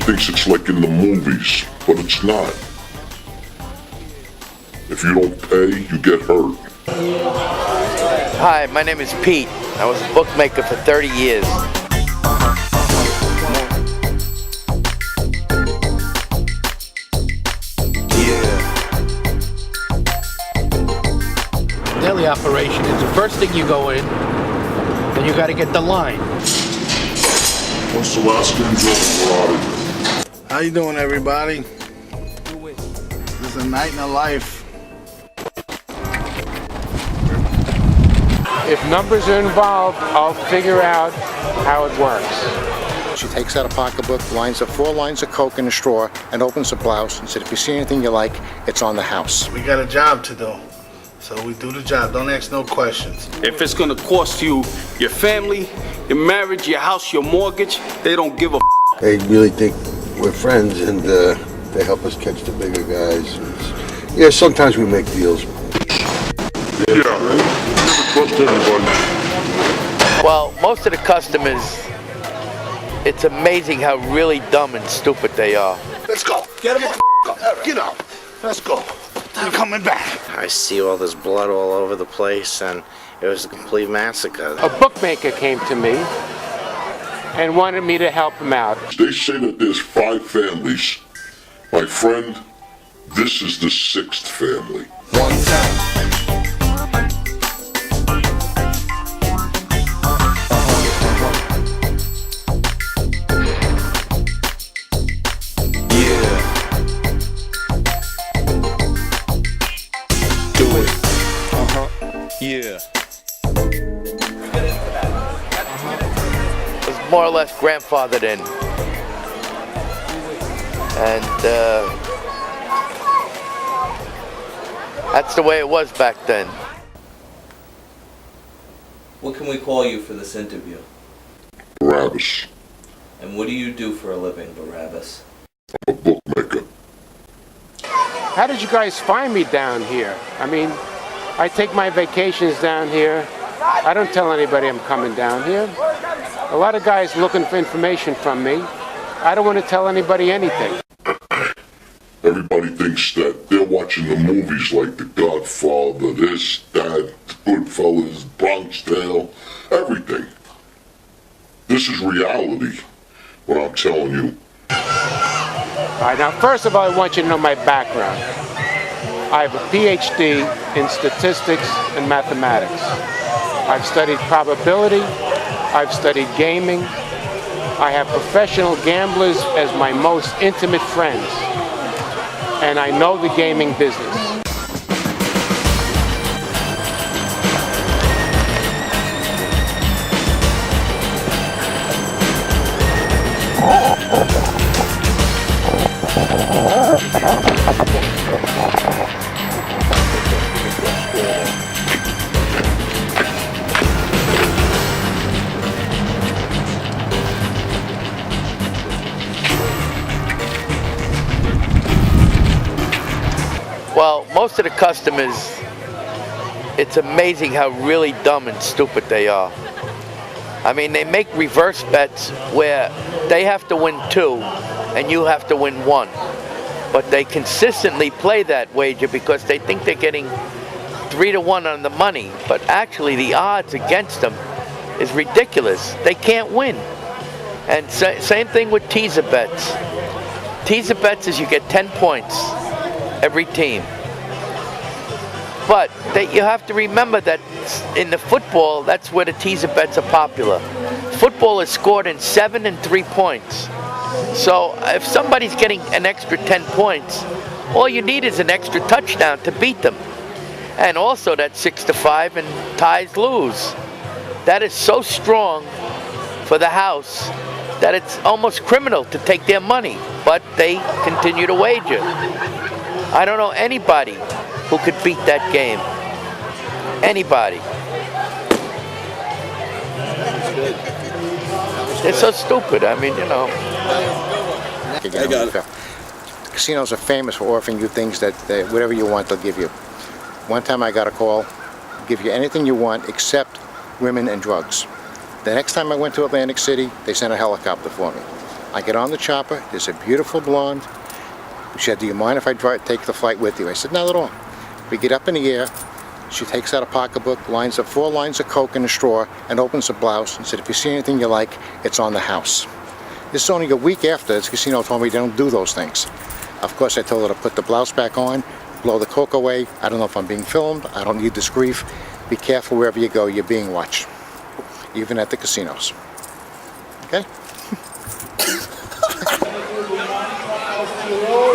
thinks it's like in the movies, but it's not. If you don't pay, you get hurt. Hi, my name is Pete. I was a bookmaker for 30 years. Daily operation is the first thing you go in, then you got to get the line. Once the last game's over, we're out of here. How you doing, everybody? This is a night in the life. If numbers are involved, I'll figure out how it works. She takes out a pocketbook, lines up 4 lines of Coke in a straw, and opens the blouse and said, if you see anything you like, it's on the house. We got a job to do, so we do the job. Don't ask no questions. If it's gonna cost you your family, your marriage, your house, your mortgage, they don't give a They really think we're friends, and they help us catch the bigger guys. Yeah, sometimes we make deals. Yeah, never trust anybody. Well, most of the customers, it's amazing how really dumb and stupid they are. Let's go. Get him up. Get up. Let's go. I'm coming back. I see all this blood all over the place, and it was a complete massacre. A bookmaker came to me and wanted me to help him out. They say that there's 5 families. My friend, this is the 6th family. One time. Yeah. Was more or less grandfathered in. And that's the way it was back then. What can we call you for this interview? Barabbas. And what do you do for a living, Barabbas? I'm a bookmaker. How did you guys find me down here? I mean, I take my vacations down here. I don't tell anybody I'm coming down here. A lot of guys looking for information from me. I don't want to tell anybody anything. Everybody thinks that they're watching the movies like The Godfather, this, that, Goodfellas, Bronx Tale, everything. This is reality, what I'm telling you. All right, now first of all, I want you to know my background. I have a PhD in statistics and mathematics. I've studied probability. I've studied gaming. I have professional gamblers as my most intimate friends. And I know the gaming business. Well, most of the customers, it's amazing how really dumb and stupid they are. I mean, they make reverse bets where they have to win 2 and you have to win 1. But they consistently play that wager because they think they're getting 3-1 on the money. But actually the odds against them is ridiculous. They can't win. And same thing with teaser bets. Teaser bets is you get 10 points every team. But you have to remember that in the football, that's where the teaser bets are popular. Football is scored in 7 and 3 points. So if somebody's getting an extra 10 points, all you need is an extra touchdown to beat them. And also that's 6-5 and ties lose. That is so strong for the house that it's almost criminal to take their money, but they continue to wager. I don't know anybody who could beat that game. Anybody. They're so stupid. I mean, you know. I got it. Casinos are famous for offering you things that whatever you want, they'll give you. One time I got a call, give you anything you want except women and drugs. The next time I went to Atlantic City, they sent a helicopter for me. I get on the chopper, there's a beautiful blonde. She said, do you mind if I take the flight with you? I said, not at all. We get up in the air, she takes out a pocketbook, lines up 4 lines of Coke in a straw, and opens the blouse and said, if you see anything you like, it's on the house. This is only a week after this casino told me they don't do those things. Of course, I told her to put the blouse back on, blow the Coke away. I don't know if I'm being filmed. I don't need this grief. Be careful wherever you go, you're being watched. Even at the casinos. Okay?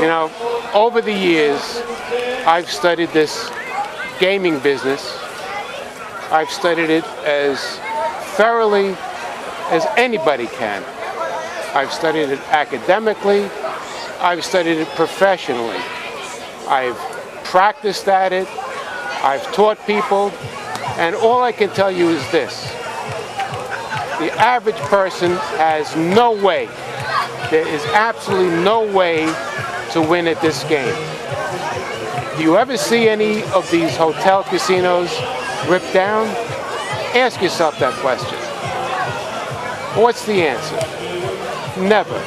You know, over the years, I've studied this gaming business. I've studied it as thoroughly as anybody can. I've studied it academically. I've studied it professionally. I've practiced at it. I've taught people. And all I can tell you is this. The average person has no way, there is absolutely no way to win at this game. Do you ever see any of these hotel casinos ripped down? Ask yourself that question. What's the answer? Never.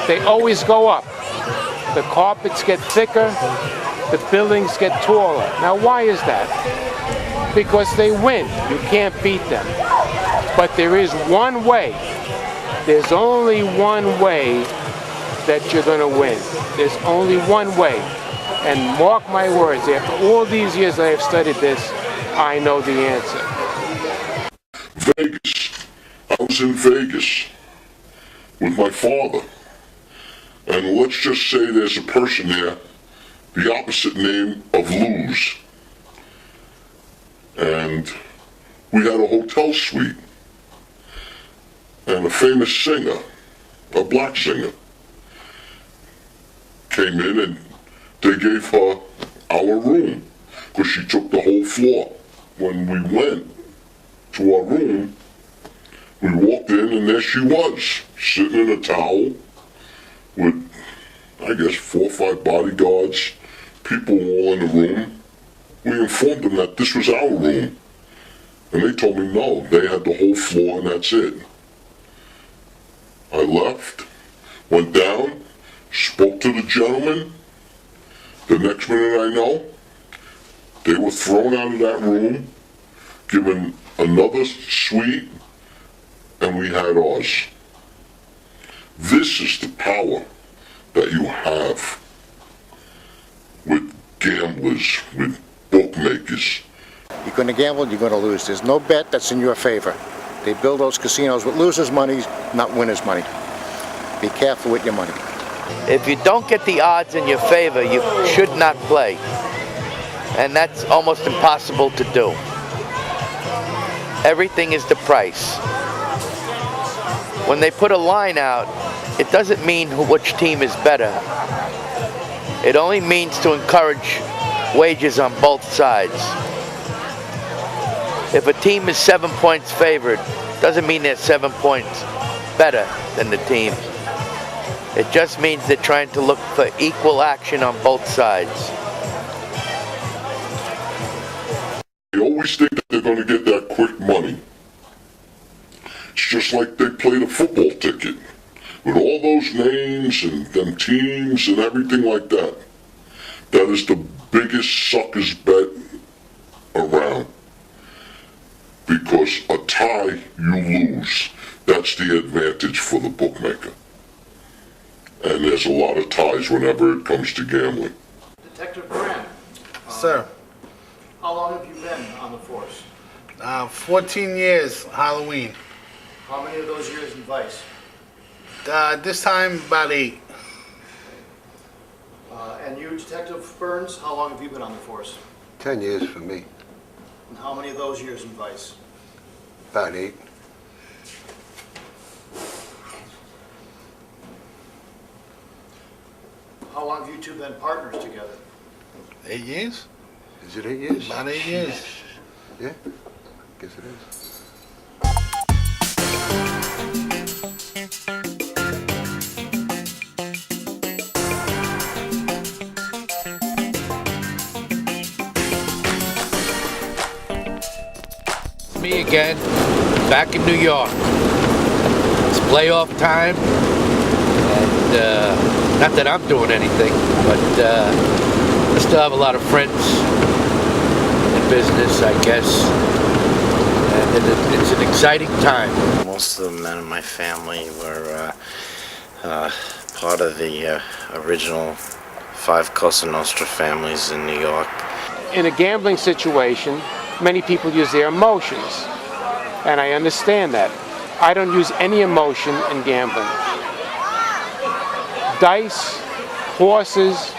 They always go up. The carpets get thicker, the buildings get taller. Now why is that? Because they win. You can't beat them. But there is one way. There's only one way that you're going to win. There's only one way. And mark my words, after all these years I have studied this, I know the answer. Vegas. I was in Vegas with my father. And let's just say there's a person there, the opposite name of lose. And we had a hotel suite. And a famous singer, a black singer, came in and they gave her our room because she took the whole floor. When we went to our room, we walked in and there she was, sitting in a towel with, I guess, 4 or 5 bodyguards, people all in the room. We informed them that this was our room. And they told me no, they had the whole floor and that's it. I left, went down, spoke to the gentleman. The next minute I know, they were thrown out of that room, given another suite, and we had ours. This is the power that you have with gamblers, with bookmakers. You're going to gamble, you're going to lose. There's no bet that's in your favor. They build those casinos with losers' money, not winners' money. Be careful with your money. If you don't get the odds in your favor, you should not play. And that's almost impossible to do. Everything is the price. When they put a line out, it doesn't mean which team is better. It only means to encourage wagers on both sides. If a team is 7 points favored, doesn't mean they're 7 points better than the team. It just means they're trying to look for equal action on both sides. They always think that they're going to get that quick money. It's just like they played a football ticket with all those names and them teams and everything like that. That is the biggest sucker's bet around. Because a tie, you lose. That's the advantage for the bookmaker. And there's a lot of ties whenever it comes to gambling. Detective Graham. Sir, How long have you been on the force? 14 years, Halloween. How many of those years in Vice? This time, about 8. And you, Detective Burns, how long have you been on the force? 10 years for me. And how many of those years in Vice? About 8. How long have you two been partners together? 8 years? Is it 8 years? About 8 years. Yeah, guess it is. Me again, back in New York. It's playoff time. not that I'm doing anything, but I still have a lot of friends in business, I guess. And it's an exciting time. Most of the men in my family were part of the original 5 Cosa Nostra families in New York. In a gambling situation, many people use their emotions, and I understand that. I don't use any emotion in gambling. Dice, horses,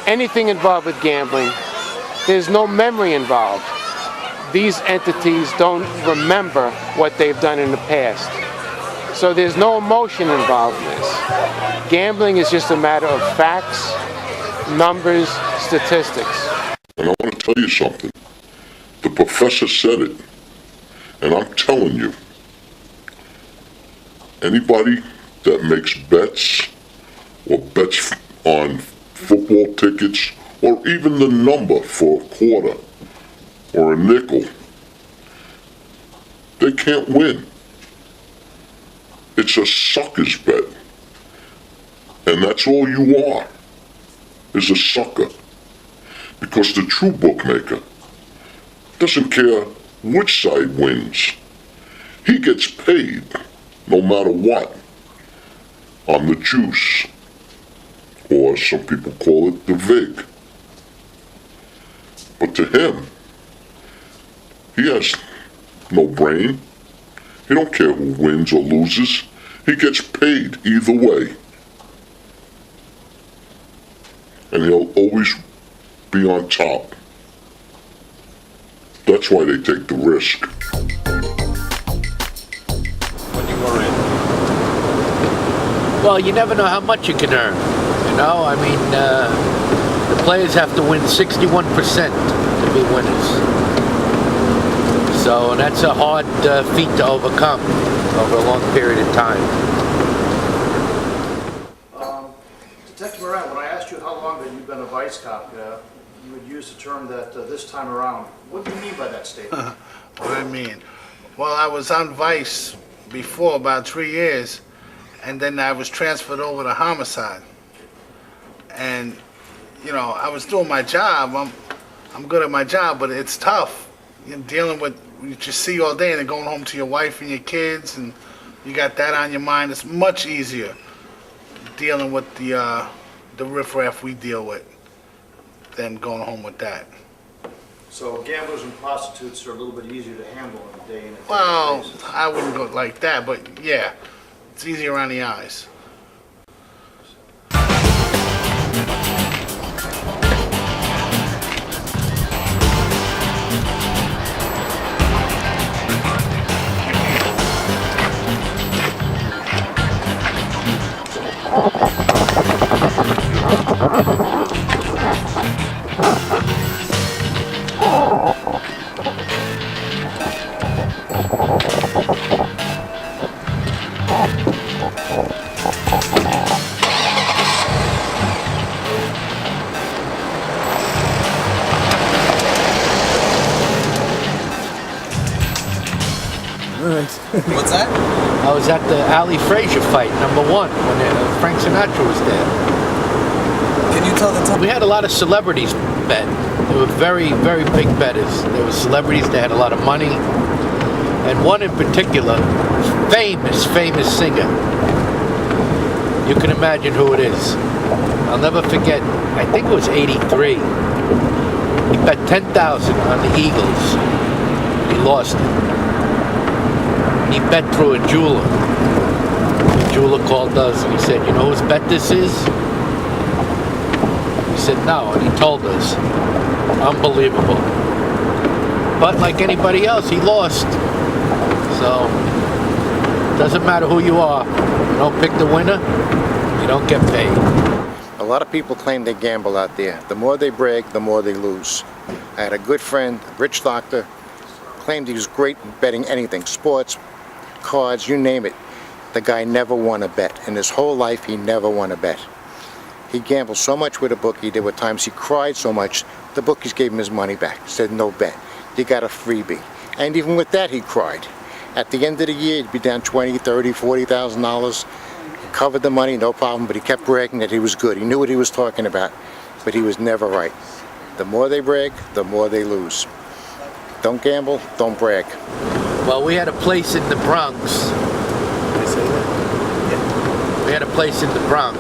anything involved with gambling, there's no memory involved. These entities don't remember what they've done in the past. So there's no emotion involved in this. Gambling is just a matter of facts, numbers, statistics. And I want to tell you something. The professor said it, and I'm telling you, anybody that makes bets or bets on football tickets or even the number for a quarter or a nickel, they can't win. It's a sucker's bet. And that's all you are, is a sucker. Because the true bookmaker doesn't care which side wins. He gets paid no matter what on the juice, or some people call it the vig. But to him, he has no brain. He don't care who wins or loses. He gets paid either way. And he'll always be on top. That's why they take the risk. When you were in? Well, you never know how much you can earn. You know, I mean, the players have to win 61% to be winners. So that's a hard feat to overcome over a long period of time. Detective Moran, when I asked you how long that you've been a vice cop, you would use the term that this time around. What do you mean by that statement? What do I mean? Well, I was on Vice before about 3 years, and then I was transferred over to homicide. And, you know, I was doing my job. I'm good at my job, but it's tough. You're dealing with what you see all day and then going home to your wife and your kids, and you got that on your mind. It's much easier dealing with the riffraff we deal with than going home with that. So gamblers and prostitutes are a little bit easier to handle in a day in. Well, I wouldn't go like that, but yeah, it's easier on the eyes. What's that? I was at the Ali Frazier fight, #1, when Frank Sinatra was there. Can you tell the time? We had a lot of celebrities bet. They were very, very big bettors. There were celebrities that had a lot of money. And one in particular, famous singer. You can imagine who it is. I'll never forget, I think it was '83. He bet 10,000 on the Eagles. He lost it. He bet through a jeweler. The jeweler called us and he said, "You know whose bet this is?" We said, "No," and he told us. Unbelievable. But like anybody else, he lost. So, doesn't matter who you are. You don't pick the winner, you don't get paid. A lot of people claim they gamble out there. The more they brag, the more they lose. I had a good friend, a rich doctor, claimed he was great at betting anything, sports, cards, you name it. The guy never won a bet. In his whole life, he never won a bet. He gambled so much with a bookie, there were times he cried so much, the bookies gave him his money back, said no bet. You got a freebie. And even with that, he cried. At the end of the year, he'd be down $20,000, $30,000, $40,000. covered the money, no problem, but he kept bragging that he was good. He knew what he was talking about, but he was never right. The more they brag, the more they lose. Don't gamble, don't brag. Well, we had a place in the Bronx. Did I say that? Yeah. We had a place in the Bronx.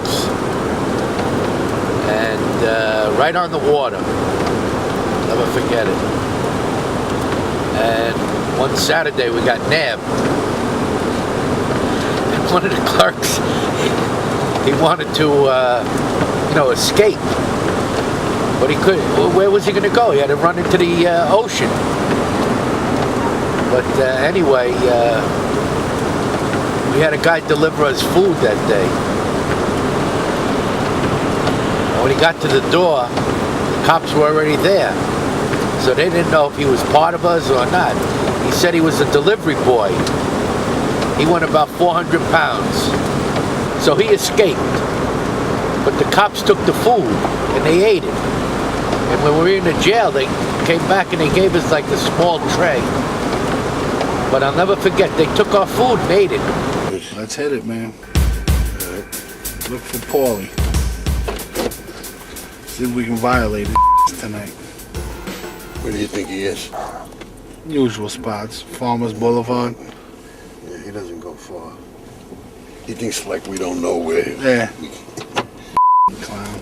And right on the water. Never forget it. And one Saturday we got nabbed. And one of the clerks, he wanted to, escape. But he couldn't. Where was he going to go? He had to run into the ocean. But anyway, we had a guy deliver us food that day. And when he got to the door, the cops were already there. So they didn't know if he was part of us or not. He said he was a delivery boy. He went about 400 pounds. So he escaped. But the cops took the food and they ate it. And when we were in the jail, they came back and they gave us like a small tray. But I'll never forget, they took our food and ate it. Let's hit it, man. Look for Paulie. See if we can violate it tonight. Where do you think he is? Usual spots. Farmers Boulevard. Yeah, he doesn't go far. He thinks like we don't know where. Yeah. Clown.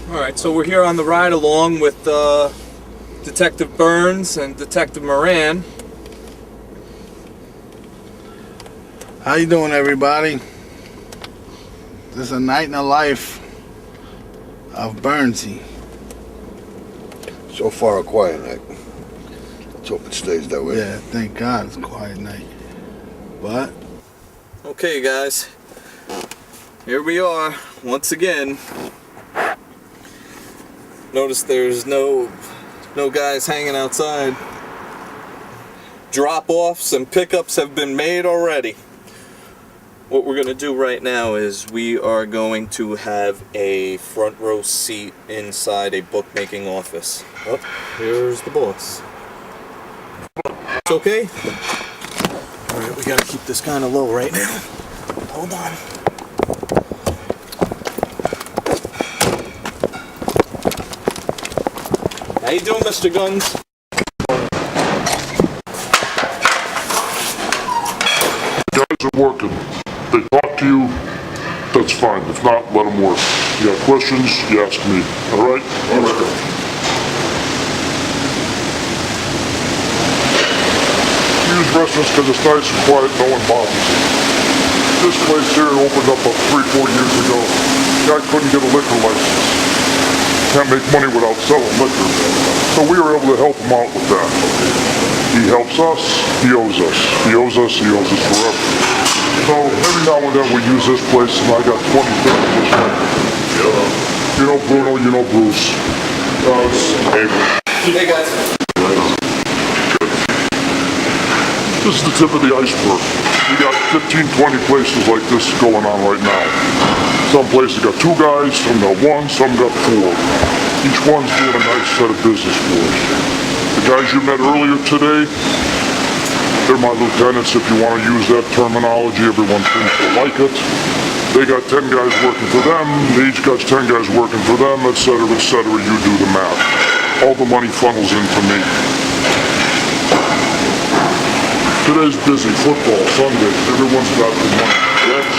Alright, so we're here on the ride along with Detective Burns and Detective Moran. How you doing, everybody? This is a night in the life of Burnsy. So far a quiet night. Let's hope it stays that way. Yeah, thank God it's a quiet night. But Okay guys, here we are once again. Notice there's no guys hanging outside. Drop-offs and pickups have been made already. What we're going to do right now is we are going to have a front row seat inside a bookmaking office. Oh, here's the boss. It's okay? Alright, we got to keep this kind of low right now. Hold on. How you doing, Mr. Guns? Guys are working. They talk to you, that's fine. If not, let them work. You got questions, you ask me. All right? Let's go. Use restrooms because it's nice and quiet, no one bothers you. This place here opened up 3-4 years ago. Guy couldn't get a liquor license. Can't make money without selling liquor. So we were able to help him out with that. He helps us, he owes us. He owes us, he owes us forever. So every now and then we use this place, and I got 20 things just like it. You know Bruno, you know Bruce. Hey guys. This is the tip of the iceberg. We got 15-20 places like this going on right now. Some places got 2 guys, some got 1, some got 4. Each one's doing a nice set of business for us. The guys you met earlier today, they're my lieutenants, if you want to use that terminology. Everyone seems to like it. They got 10 guys working for them, they each got 10 guys working for them, etc., etc. You do the math. All the money funnels into me. Today's busy. Football, Sunday. Everyone's got the money. Yes.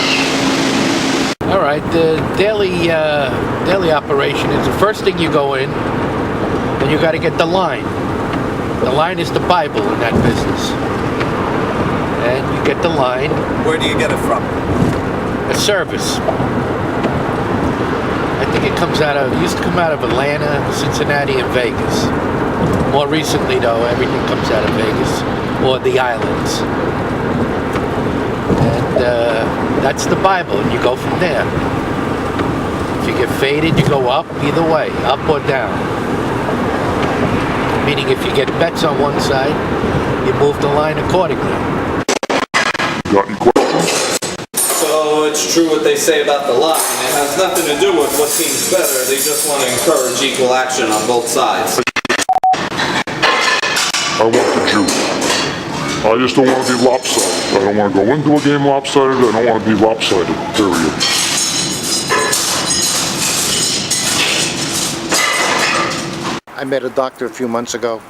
All right, the daily operation is the first thing you go in, and you got to get the line. The line is the Bible in that business. And you get the line. Where do you get it from? A service. I think it used to come out of Atlanta, Cincinnati, and Vegas. More recently, though, everything comes out of Vegas or the islands. And that's the Bible, and you go from there. If you get faded, you go up, either way, up or down. Meaning if you get bets on one side, you move the line accordingly. Got any questions? So it's true what they say about the line. It has nothing to do with what seems better. They just want to encourage equal action on both sides. I want the juice. I just don't want to be lopsided. I don't want to go into a game lopsided. I don't want to be lopsided, period. I met a doctor a few months ago,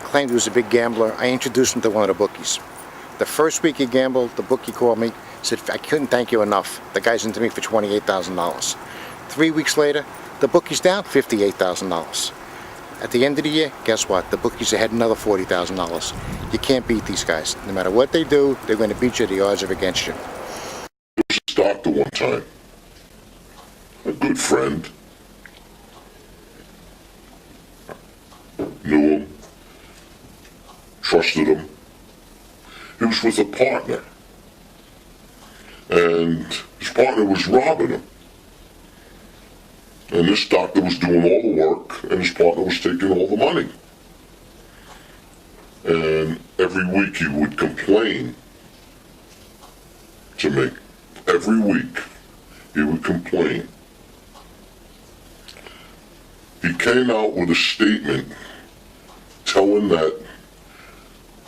claimed he was a big gambler. I introduced him to one of the bookies. The first week he gambled, the bookie called me, said, I couldn't thank you enough. The guy's into me for $28,000. 3 weeks later, the bookie's down $58,000. At the end of the year, guess what? The bookies are heading another $40,000. You can't beat these guys. No matter what they do, they're going to beat you. The odds are against you. There was a doctor one time, a good friend, knew him, trusted him. He was with a partner, and his partner was robbing him. And this doctor was doing all the work, and his partner was taking all the money. And every week he would complain to me. Every week he would complain. He came out with a statement telling that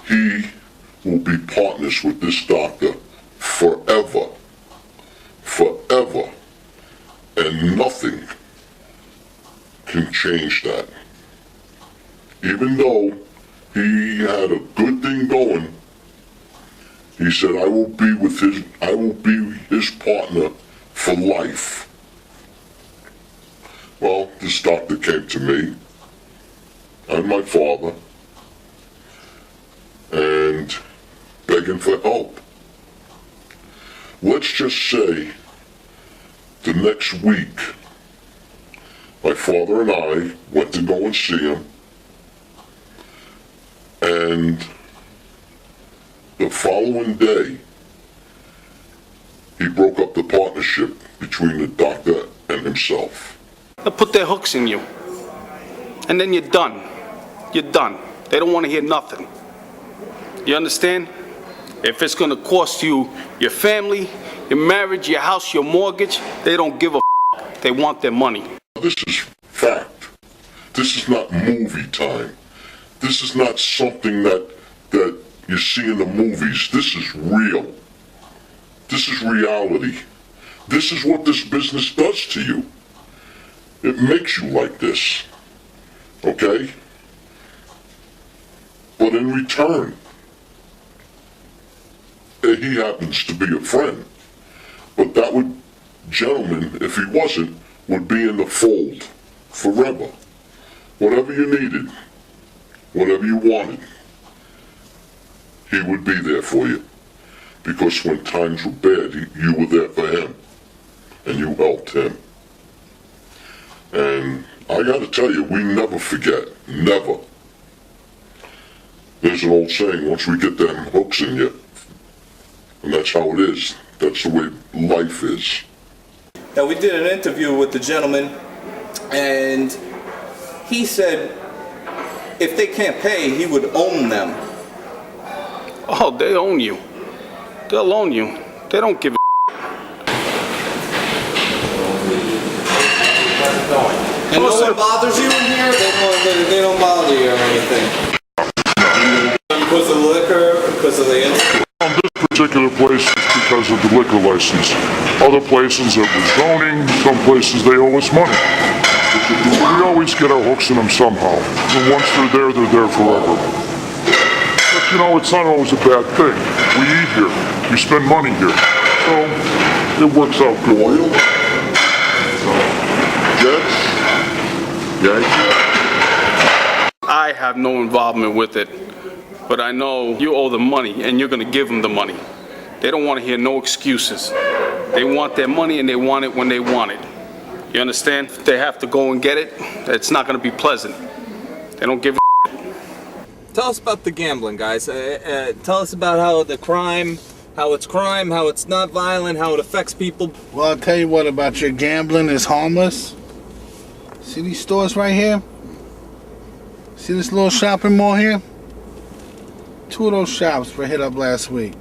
he will be partners with this doctor forever. Forever. And nothing can change that. Even though he had a good thing going, he said, I will be his partner for life. Well, this doctor came to me and my father and begging for help. Let's just say the next week, my father and I went to go and see him, and the following day, he broke up the partnership between the doctor and himself. They'll put their hooks in you, and then you're done. You're done. They don't want to hear nothing. You understand? If it's going to cost you your family, your marriage, your house, your mortgage, they don't give a f***. They want their money. This is fact. This is not movie time. This is not something that you see in the movies. This is real. This is reality. This is what this business does to you. It makes you like this. Okay? But in return, he happens to be a friend. But that gentleman, if he wasn't, would be in the fold forever. Whatever you needed, whatever you wanted, he would be there for you. Because when times were bad, you were there for him. And you helped him. And I gotta tell you, we never forget. Never. There's an old saying, once we get them hooks in you, and that's how it is. That's the way life is. Now, we did an interview with the gentleman, and he said if they can't pay, he would own them. Oh, they own you. They'll own you. They don't give a And no one bothers you in here? They don't bother you or anything? Because of the liquor? Because of the interview? This particular place is because of the liquor license. Other places it was zoning, some places they owe us money. We always get our hooks in them somehow. And once they're there forever. But you know, it's not always a bad thing. We eat here, we spend money here. So, it works out good. Oil? Jets? I have no involvement with it, but I know you owe them money and you're going to give them the money. They don't want to hear no excuses. They want their money and they want it when they want it. You understand? If they have to go and get it, it's not going to be pleasant. They don't give a Tell us about the gambling, guys. Tell us about how it's crime, how it's not violent, how it affects people. Well, I'll tell you what about your gambling is harmless. See these stores right here? See this little shopping mall here? 2 of those shops were hit up last week.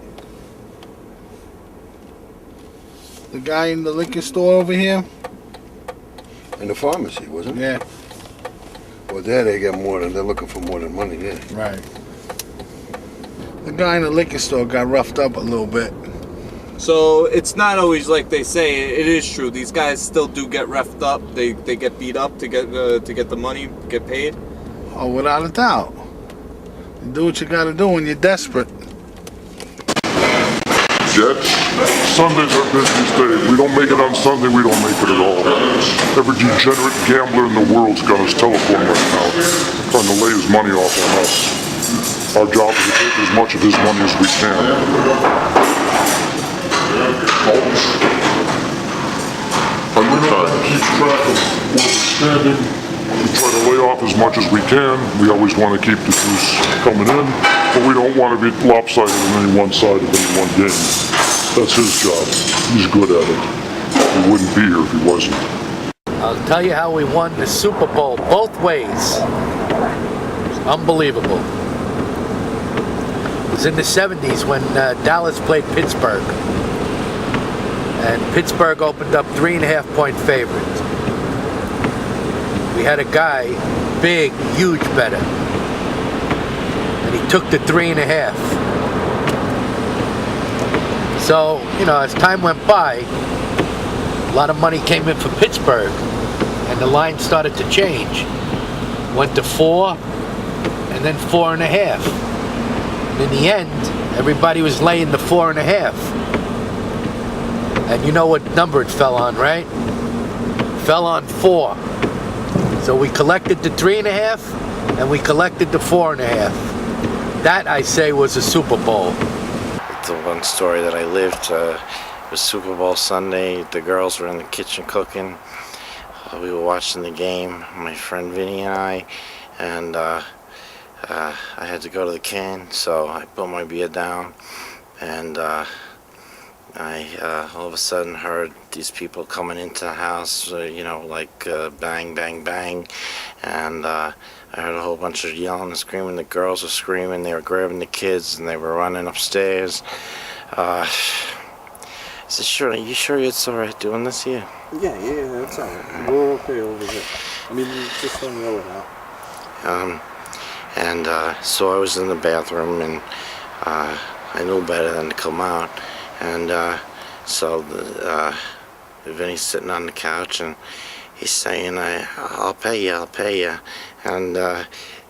The guy in the liquor store over here? In the pharmacy, wasn't it? Yeah. Well, there they get more than, they're looking for more than money there. Right. The guy in the liquor store got roughed up a little bit. So it's not always like they say. It is true. These guys still do get roughed up. They get beat up to get the money, get paid. Oh, without a doubt. You do what you gotta do when you're desperate. Yet, Sundays are busiest day. We don't make it on Sunday, we don't make it at all. Every degenerate gambler in the world's got his telephone right now, trying to lay his money off on us. Our job is to take as much of his money as we can. We don't keep track of where we're standing. We try to lay off as much as we can. We always want to keep the juice coming in, but we don't want to be lopsided on any one side of any one game. That's his job. He's good at it. He wouldn't be here if he wasn't. I'll tell you how we won the Super Bowl both ways. It's unbelievable. It was in the 70s when Dallas played Pittsburgh. And Pittsburgh opened up 3.5-point favorites. We had a guy, big, huge bettor. And he took the 3.5. So, you know, as time went by, a lot of money came in for Pittsburgh, and the line started to change. Went to 4, and then 4.5. And in the end, everybody was laying the 4.5. And you know what number it fell on, right? Fell on 4. So we collected the 3.5, and we collected the 4.5. That, I say, was a Super Bowl. The one story that I lived was Super Bowl Sunday. The girls were in the kitchen cooking. We were watching the game, my friend Vinny and I, and I had to go to the can, so I put my beer down, and I all of a sudden heard these people coming into the house, you know, like bang, bang, bang, and I heard a whole bunch of yelling and screaming. The girls were screaming, they were grabbing the kids, and they were running upstairs. I said, "Sure, are you sure it's all right doing this here?" Yeah, that's all right. We're okay over here. I mean, just don't yell it out. So I was in the bathroom, and I knew better than to come out. And so Vinny's sitting on the couch, and he's saying, I'll pay you. And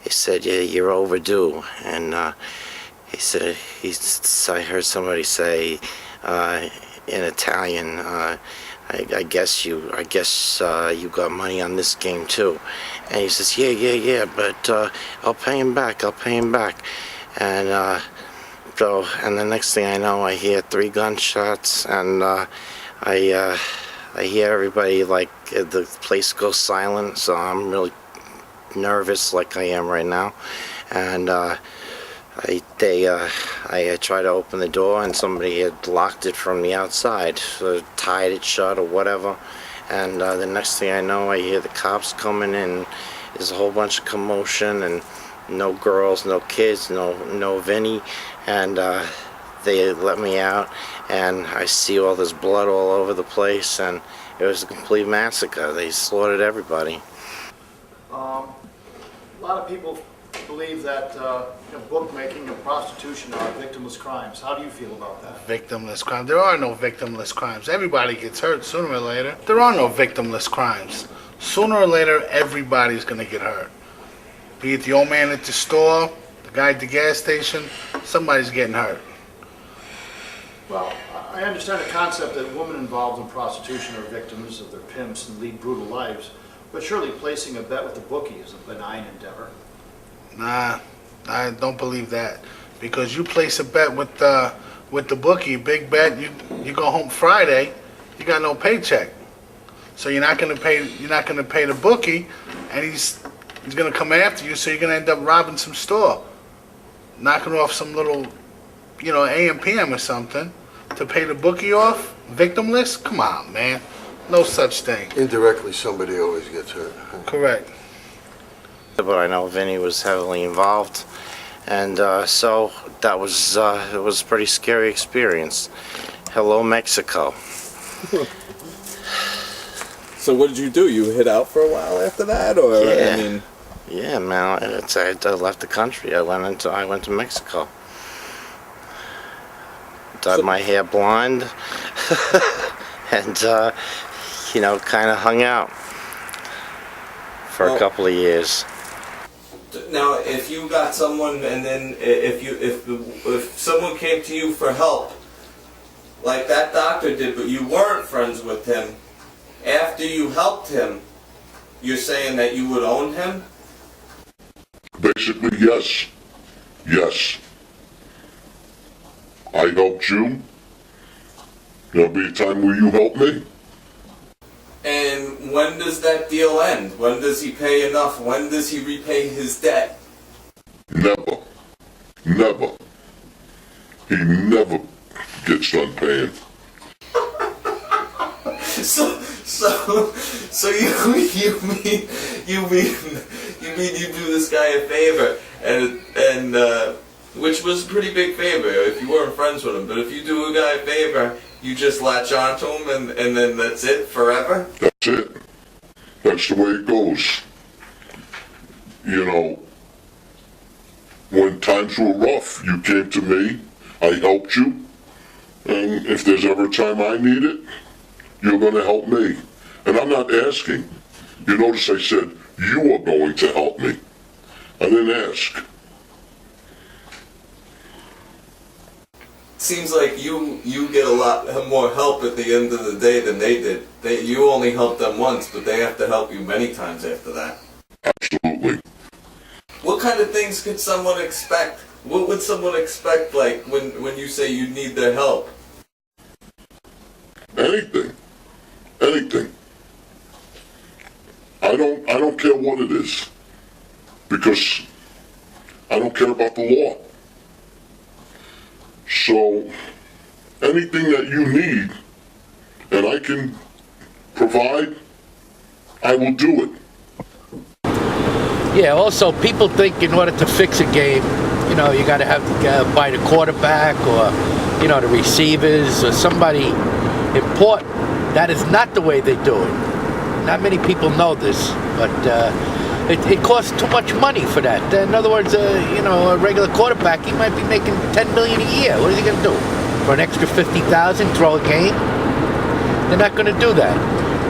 he said, yeah, you're overdue. And he said, I heard somebody say in Italian, I guess you got money on this game too. And he says, yeah, but I'll pay him back. And so, and the next thing I know, I hear 3 gunshots, and I hear everybody, like, the place goes silent, so I'm really nervous like I am right now. And I tried to open the door, and somebody had locked it from the outside, so tied it shut or whatever. And the next thing I know, I hear the cops coming in. There's a whole bunch of commotion, and no girls, no kids, no Vinny. And they let me out, and I see all this blood all over the place, and it was a complete massacre. They slaughtered everybody. A lot of people believe that bookmaking and prostitution are victimless crimes. How do you feel about that? Victimless crimes. There are no victimless crimes. Everybody gets hurt sooner or later. There are no victimless crimes. Sooner or later, everybody's going to get hurt. Be it the old man at the store, the guy at the gas station, somebody's getting hurt. Well, I understand the concept that women involved in prostitution are victims of their pimps and lead brutal lives, but surely placing a bet with the bookie is a benign endeavor. Nah, I don't believe that. Because you place a bet with the bookie, big bet, you go home Friday, you got no paycheck. So you're not gonna pay the bookie, and he's gonna come after you, so you're gonna end up robbing some store. Knocking off some little, AM PM or something to pay the bookie off? Victimless? Come on, man. No such thing. Indirectly, somebody always gets hurt. Correct. But I know Vinny was heavily involved, and so that was it was a pretty scary experience. Hello, Mexico. So what did you do? You hid out for a while after that, or Yeah. I mean? Yeah, man. I left the country. I went to Mexico. dyed my hair blonde, and you know, kind of hung out for a couple of years. Now, if you got someone, and then if someone came to you for help, like that doctor did, but you weren't friends with him, after you helped him, you're saying that you would own him? Basically, yes. Yes. I helped you. There'll be a time where you help me. And when does that deal end? When does he pay enough? When does he repay his debt? Never. Never. He never gets done paying. So you mean you do this guy a favor, and which was a pretty big favor if you weren't friends with him. But if you do a guy a favor, you just latch onto him, and then that's it forever? That's it. That's the way it goes. You know, when times were rough, you came to me, I helped you, and if there's ever a time I need it, you're going to help me. And I'm not asking. You notice I said, you are going to help me. I didn't ask. Seems like you get a lot more help at the end of the day than they did. You only helped them once, but they have to help you many times after that. Absolutely. What kind of things could someone expect? What would someone expect, like, when you say you need their help? Anything. Anything. I don't care what it is. Because I don't care about the law. So, anything that you need, and I can provide, I will do it. Yeah, also people think in order to fix a game, you know, you got to have to buy the quarterback or, you know, the receivers or somebody important. That is not the way they do it. Not many people know this, but it costs too much money for that. In other words, you know, a regular quarterback, he might be making $10 million a year. What is he going to do? For an extra $50,000, throw a game? They're not going to do that.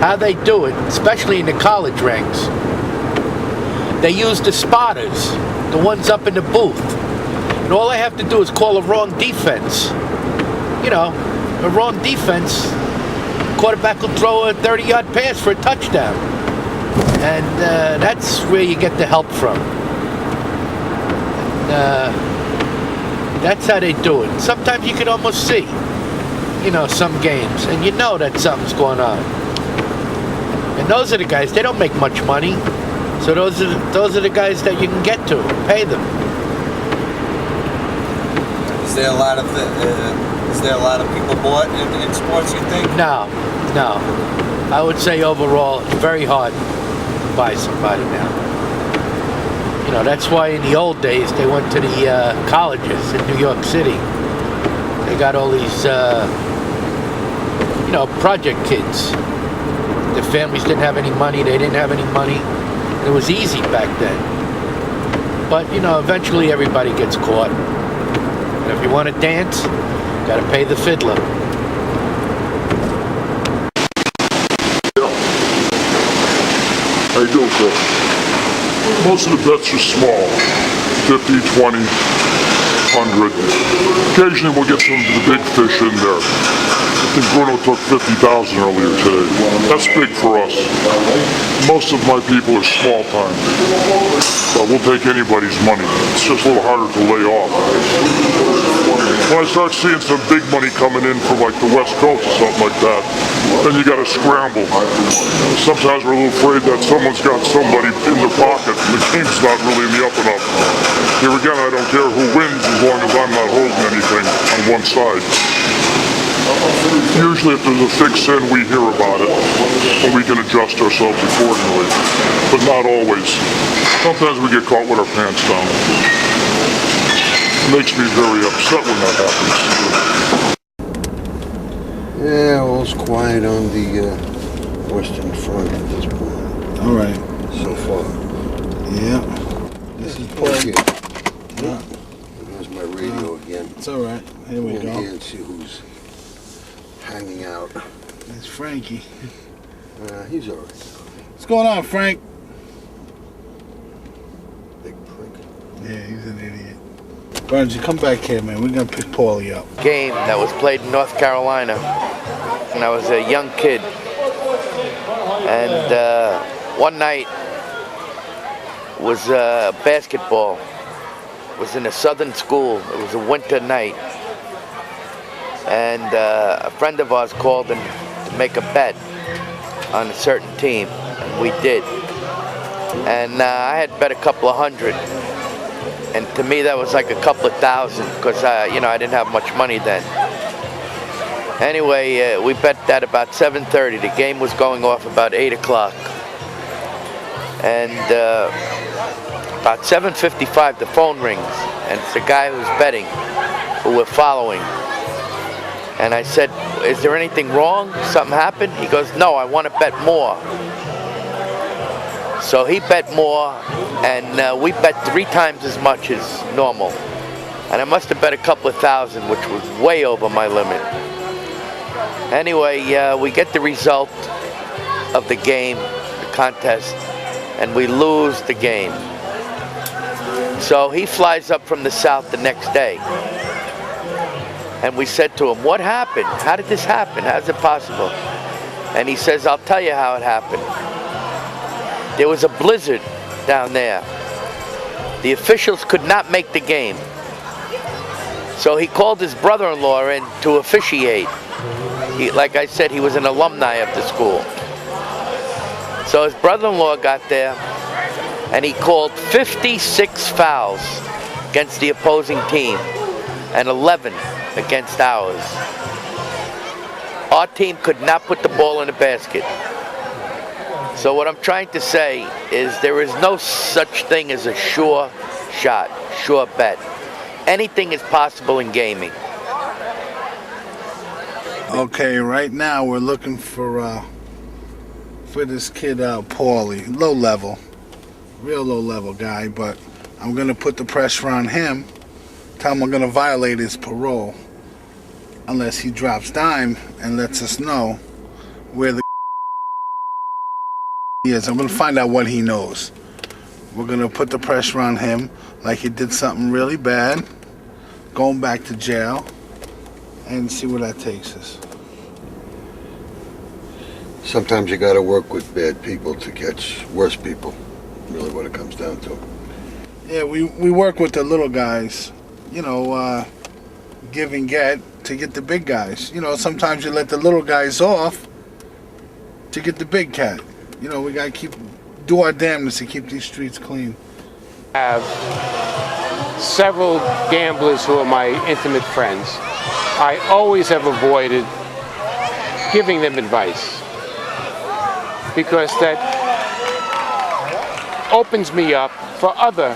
How they do it, especially in the college ranks, they use the spotters, the ones up in the booth. And all they have to do is call a wrong defense. You know, a wrong defense, quarterback will throw a 30-yard pass for a touchdown. And that's where you get the help from. That's how they do it. Sometimes you can almost see, you know, some games, and you know that something's going on. And those are the guys, they don't make much money. So those are the guys that you can get to, pay them. Is there a lot of people bought in sports, you think? No. I would say overall, it's very hard to buy somebody now. You know, that's why in the old days they went to the colleges in New York City. They got all these, you know, project kids. Their families didn't have any money, they didn't have any money. It was easy back then. But, you know, eventually everybody gets caught. And if you want to dance, you got to pay the fiddler. How you doing, Phil? Most of the bets are small. 50, 20, 100. Occasionally we'll get some of the big fish in there. I think Bruno took 50,000 earlier today. That's big for us. Most of my people are small time. But we'll take anybody's money. It's just a little harder to lay off. When I start seeing some big money coming in from like the West Coast or something like that, then you gotta scramble. Sometimes we're a little afraid that someone's got somebody in their pocket and the game's not really in the up and up. Here again, I don't care who wins as long as I'm not holding anything on one side. Usually if there's a fix in, we hear about it, and we can adjust ourselves accordingly, but not always. Sometimes we get caught with our pants down. It makes me very upset when that happens. Yeah, all's quiet on the Western Front at this point. All right. So far. Yeah. This is Paul. Yeah. There's my radio again. That's all right. Here we go. And see who's hanging out. It's Frankie. He's all right. What's going on, Frank? Big prick. Yeah, he's an idiot. Burns, you come back here, man. We're going to pick Paulie up. Game that was played in North Carolina when I was a young kid. And one night was basketball. It was in a southern school. It was a winter night. And a friend of ours called in to make a bet on a certain team, and we did. And I had bet a couple of hundred. And to me, that was like a couple of thousand, because I didn't have much money then. Anyway, we bet that about 7:30. The game was going off about 8 o'clock. And about 7:55, the phone rings, and it's the guy who's betting, who we're following. And I said, is there anything wrong? Something happened? He goes, no, I want to bet more. So he bet more, and we bet 3 times as much as normal. And I must have bet a couple of thousand, which was way over my limit. Anyway, we get the result of the game, the contest, and we lose the game. So he flies up from the south the next day. And we said to him, what happened? How did this happen? How is it possible? And he says, I'll tell you how it happened. There was a blizzard down there. The officials could not make the game. So he called his brother-in-law in to officiate. Like I said, he was an alumni of the school. So his brother-in-law got there, and he called 56 fouls against the opposing team and 11 against ours. Our team could not put the ball in the basket. So what I'm trying to say is there is no such thing as a sure shot, sure bet. Anything is possible in gaming. Okay, right now we're looking for this kid, Paulie. Low level. Real low level guy, but I'm going to put the pressure on him. Tell him I'm going to violate his parole unless he drops dime and lets us know where the he is. I'm going to find out what he knows. We're going to put the pressure on him like he did something really bad, going back to jail, and see where that takes us. Sometimes you gotta work with bad people to catch worse people. Really what it comes down to. Yeah, we work with the little guys, give and get to get the big guys. Sometimes you let the little guys off to get the big cat. We gotta do our damnedest to keep these streets clean. I have several gamblers who are my intimate friends. I always have avoided giving them advice because that opens me up for other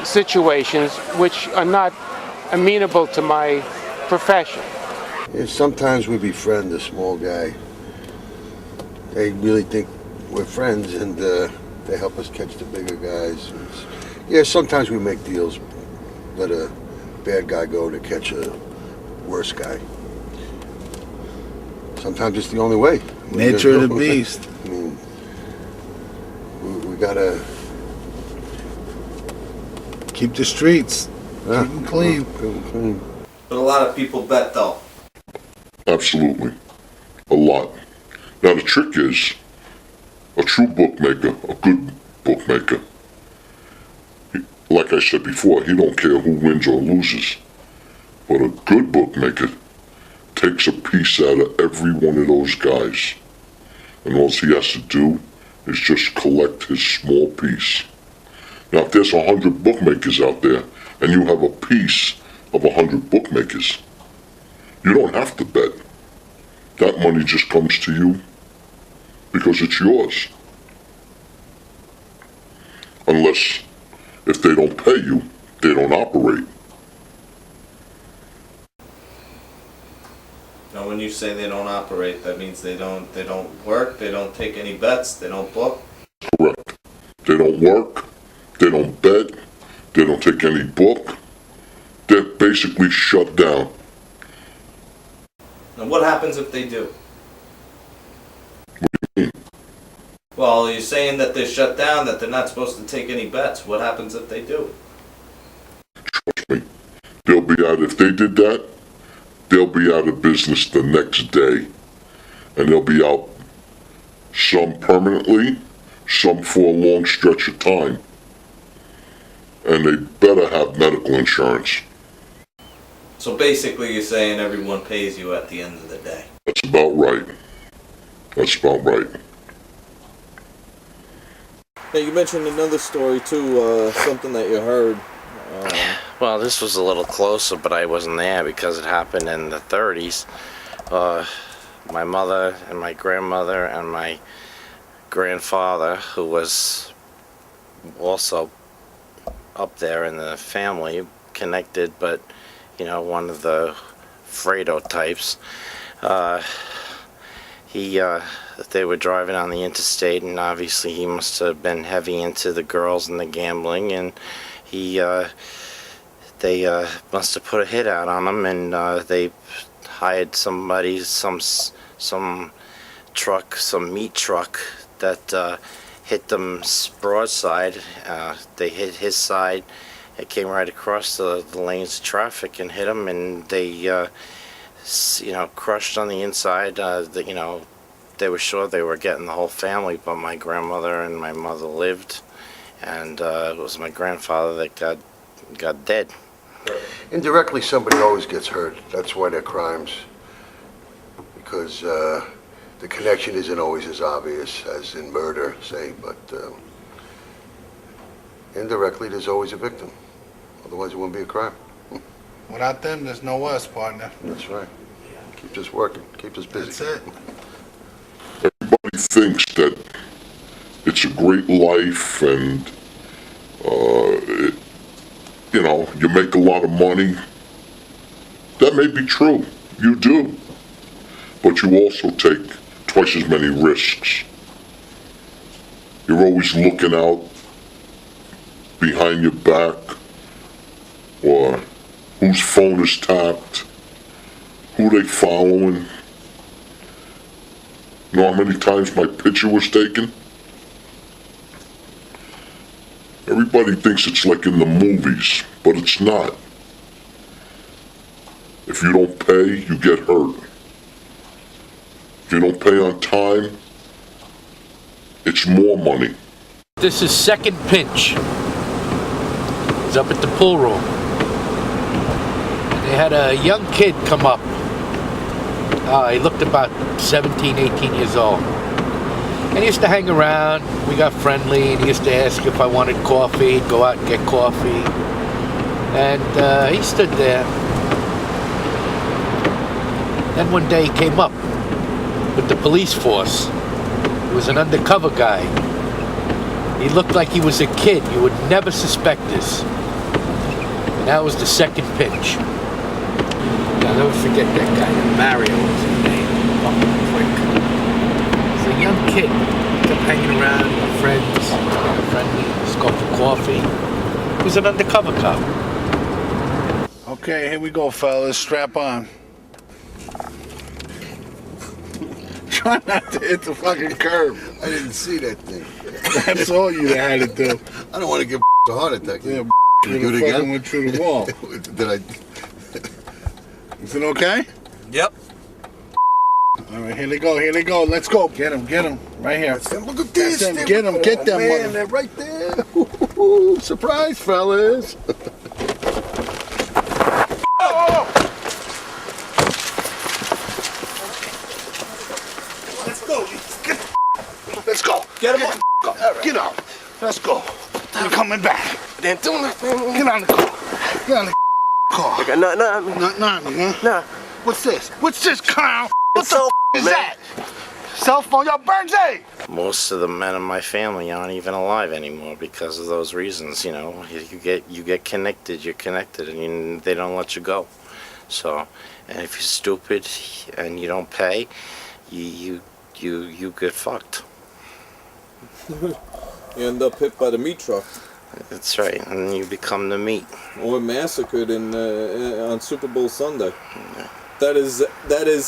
situations which are not amenable to my profession. Yeah, sometimes we befriend a small guy. They really think we're friends, and they help us catch the bigger guys. Yeah, sometimes we make deals, let a bad guy go to catch a worse guy. Sometimes it's the only way. Nature of the beast. I mean, we gotta keep the streets, keep them clean. But a lot of people bet though. Absolutely. A lot. Now the trick is, a true bookmaker, a good bookmaker, like I said before, he don't care who wins or loses. But a good bookmaker takes a piece out of every one of those guys. And all he has to do is just collect his small piece. Now if there's 100 bookmakers out there, and you have a piece of 100 bookmakers, you don't have to bet. That money just comes to you because it's yours. Unless, if they don't pay you, they don't operate. Now, when you say they don't operate, that means they don't work, they don't take any bets, they don't book? Correct. They don't work, they don't bet, they don't take any book, they're basically shut down. And what happens if they do? What do you mean? Well, you're saying that they're shut down, that they're not supposed to take any bets. What happens if they do? Trust me. They'll be out, if they did that, they'll be out of business the next day. And they'll be out, some permanently, some for a long stretch of time. And they better have medical insurance. So basically you're saying everyone pays you at the end of the day. That's about right. That's about right. Now you mentioned another story too, something that you heard. Well, this was a little closer, but I wasn't there because it happened in the 30s. My mother and my grandmother and my grandfather, who was also up there in the family, connected, but you know, one of the Fredo types. They were driving on the interstate, and obviously he must have been heavy into the girls and the gambling, and they must have put a hit out on him, and they hired somebody, some truck, some meat truck that hit them broadside. They hit his side. It came right across the lanes of traffic and hit him, and they, crushed on the inside. They were sure they were getting the whole family, but my grandmother and my mother lived, and it was my grandfather that got dead. Indirectly, somebody always gets hurt. That's why they're crimes. Because the connection isn't always as obvious as in murder, say, but indirectly, there's always a victim. Otherwise, it wouldn't be a crime. Without them, there's no us, partner. That's right. Keep us working. Keep us busy. That's it. Everybody thinks that it's a great life and, you make a lot of money. That may be true. You do. But you also take twice as many risks. You're always looking out behind your back, or whose phone is tapped, who they following. You know how many times my picture was taken? Everybody thinks it's like in the movies, but it's not. If you don't pay, you get hurt. If you don't pay on time, it's more money. This is second pinch. He's up at the pool room. They had a young kid come up. He looked about 17, 18 years old. And he used to hang around. We got friendly, and he used to ask if I wanted coffee. He'd go out and get coffee. And he stood there. Then one day he came up with the police force. He was an undercover guy. He looked like he was a kid. You would never suspect this. And that was the second pinch. I'll never forget that guy. Mario was his name. Prick. He was a young kid. He kept hanging around with friends. Friendly. Let's go for coffee. He was an undercover cop. Okay, here we go, fellas. Strap on. Try not to hit the fucking curb. I didn't see that thing. That's all you had to do. I don't want to give a heart attack. Yeah, you do it again? Went through the wall. Did I? Is it okay? Yep. All right, here they go. Here they go. Let's go. Get them. Right here. Look at this. Get them. Get them. Man, they're right there. Ooh, surprise, fellas. Let's go. Get him. Get up. Let's go. We're coming back. Didn't do nothing. Get on the car. Get on the car. I got nothing on me. Nothing on me, huh? Nah. What's this? What's this, clown? What the Cell is man. that? Cell phone? Yo, Bernsey! Most of the men in my family aren't even alive anymore because of those reasons. You get connected. You're connected, and they don't let you go. So, and if you're stupid and you don't pay, you get fucked. You end up hit by the meat truck. That's right, and you become the meat. Or massacred on Super Bowl Sunday. That is,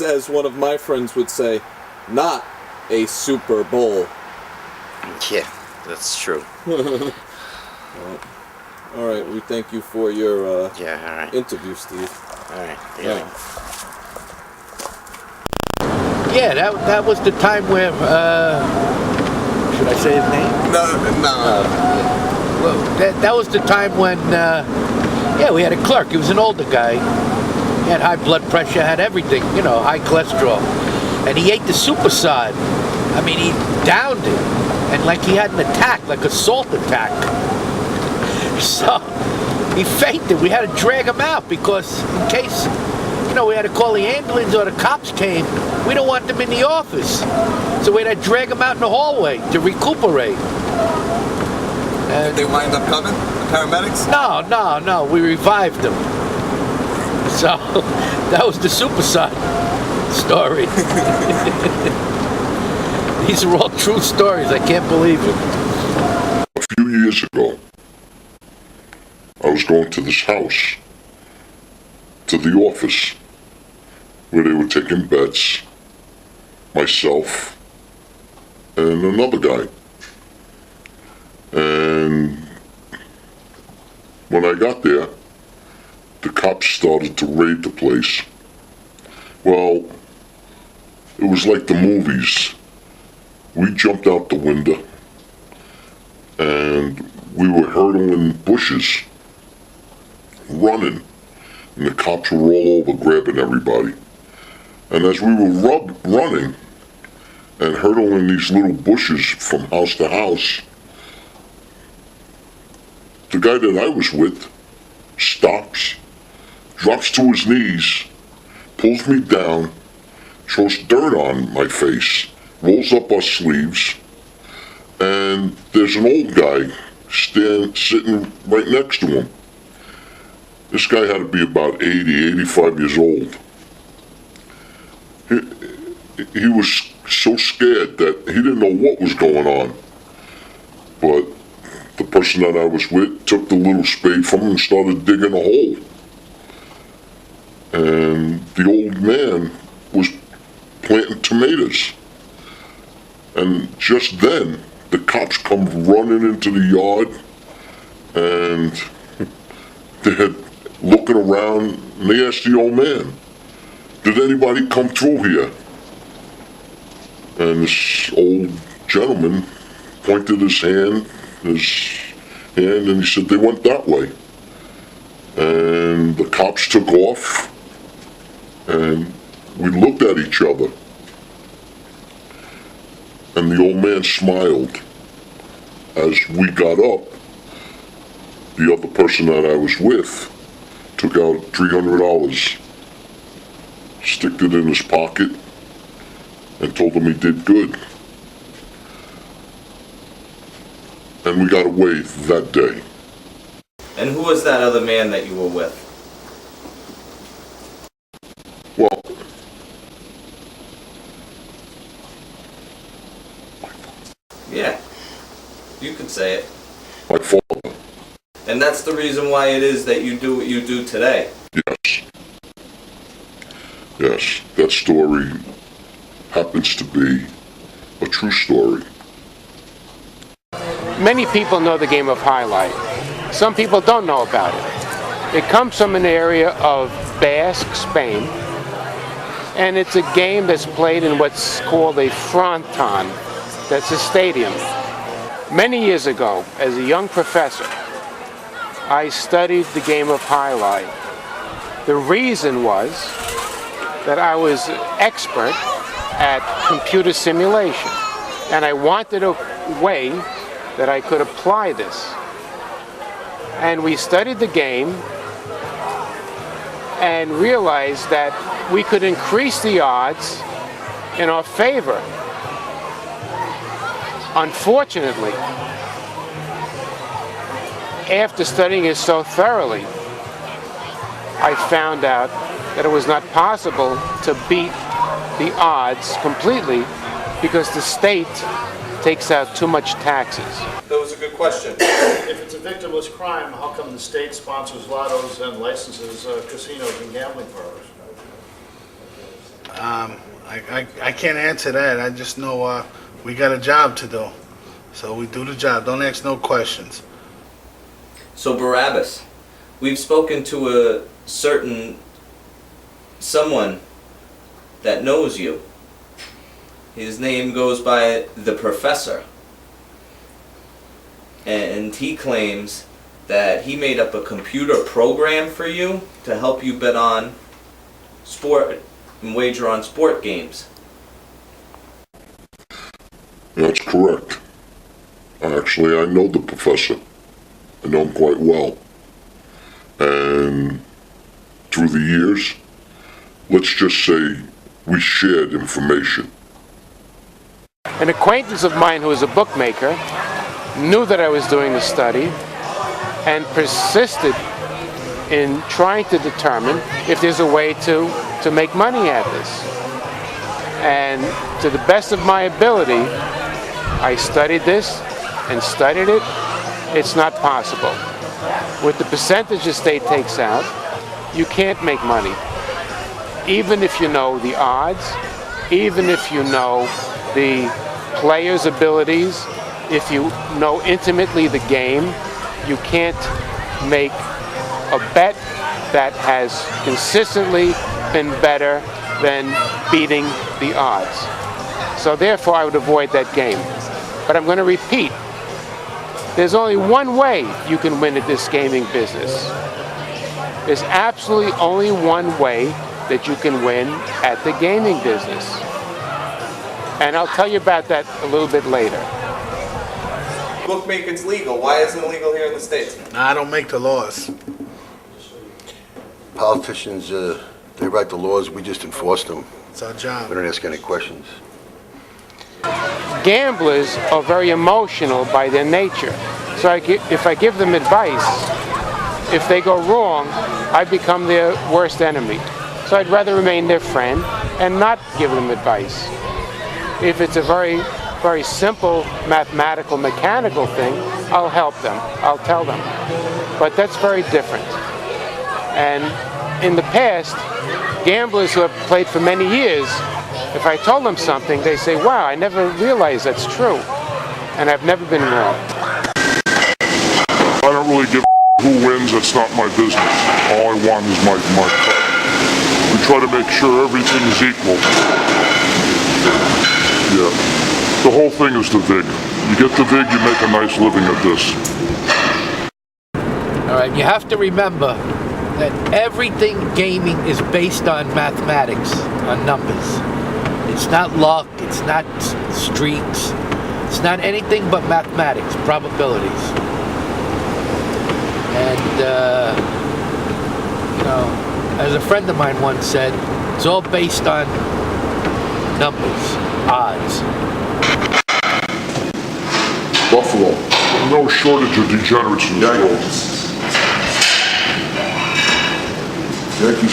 as one of my friends would say, not a Super Bowl. Yeah, that's true. All right, we thank you for your all right. interview, Steve. All right. Yeah. Yeah, that was the time where, should I say his name? No. Well, that was the time when, we had a clerk. He was an older guy. He had high blood pressure, had everything, high cholesterol. And he ate the supersod. I mean, he downed it. And like he had an attack, like a salt attack. So he fainted. We had to drag him out because in case, we had to call the ambulance or the cops came. We don't want them in the office. So we had to drag him out in the hallway to recuperate. Did they wind up coming? The paramedics? No. We revived him. So that was the supersod story. These are all true stories. I can't believe it. A few years ago, I was going to this house, to the office, where they were taking bets, myself and another guy. And when I got there, the cops started to raid the place. Well, it was like the movies. We jumped out the window and we were hurdling bushes, running, and the cops were all over grabbing everybody. And as we were running and hurdling these little bushes from house to house, the guy that I was with stops, drops to his knees, pulls me down, throws dirt on my face, rolls up our sleeves, and there's an old guy sitting right next to him. This guy had to be about 80, 85 years old. He was so scared that he didn't know what was going on. But the person that I was with took the little spade from him and started digging a hole. And the old man was planting tomatoes. And just then, the cops come running into the yard, and they're looking around, and they asked the old man, "Did anybody come through here?" And this old gentleman pointed his hand, and he said they went that way. And the cops took off, and we looked at each other. And the old man smiled. As we got up, the other person that I was with took out $300, sticked it in his pocket, and told him he did good. And we got away that day. And who was that other man that you were with? Well, Yeah, you could say it. my father. And that's the reason why it is that you do what you do today. Yes, that story happens to be a true story. Many people know the game of highlight. Some people don't know about it. It comes from an area of Basque Spain, and it's a game that's played in what's called a fronton. That's a stadium. Many years ago, as a young professor, I studied the game of highlight. The reason was that I was expert at computer simulation, and I wanted a way that I could apply this. And we studied the game and realized that we could increase the odds in our favor. Unfortunately, after studying it so thoroughly, I found out that it was not possible to beat the odds completely because the state takes out too much taxes. That was a good question. If it's a victimless crime, how come the state sponsors lottos and licenses casinos and gambling parlors? I can't answer that. I just know we got a job to do. So we do the job. Don't ask no questions. So Barabbas, we've spoken to a certain someone that knows you. His name goes by the Professor. And he claims that he made up a computer program for you to help you bet on sport and wager on sport games. That's correct. Actually, I know the professor. I know him quite well. And through the years, let's just say we shared information. An acquaintance of mine who was a bookmaker knew that I was doing the study and persisted in trying to determine if there's a way to make money at this. And to the best of my ability, I studied this and studied it. It's not possible. With the percentage the state takes out, you can't make money. Even if you know the odds, even if you know the players' abilities, if you know intimately the game, you can't make a bet that has consistently been better than beating the odds. So therefore I would avoid that game. But I'm going to repeat, there's only one way you can win at this gaming business. There's absolutely only one way that you can win at the gaming business. And I'll tell you about that a little bit later. Bookmaking's legal. Why isn't it legal here in the States? Nah, I don't make the laws. Politicians, they write the laws, we just enforce them. It's our job. We don't ask any questions. Gamblers are very emotional by their nature. So if I give them advice, if they go wrong, I become their worst enemy. So I'd rather remain their friend and not give them advice. If it's a very, very simple mathematical, mechanical thing, I'll help them, I'll tell them. But that's very different. And in the past, gamblers who have played for many years, if I told them something, they say, wow, I never realized that's true. And I've never been wrong. I don't really give a who wins, that's not my business. All I want is my cut. We try to make sure everything is equal. Yeah. The whole thing is the VIG. You get the VIG, you make a nice living at this. All right, you have to remember that everything gaming is based on mathematics, on numbers. It's not luck, it's not streaks, it's not anything but mathematics, probabilities. And, you know, as a friend of mine once said, it's all based on numbers, odds. Buffalo, no shortage of degenerates in the world. You'd be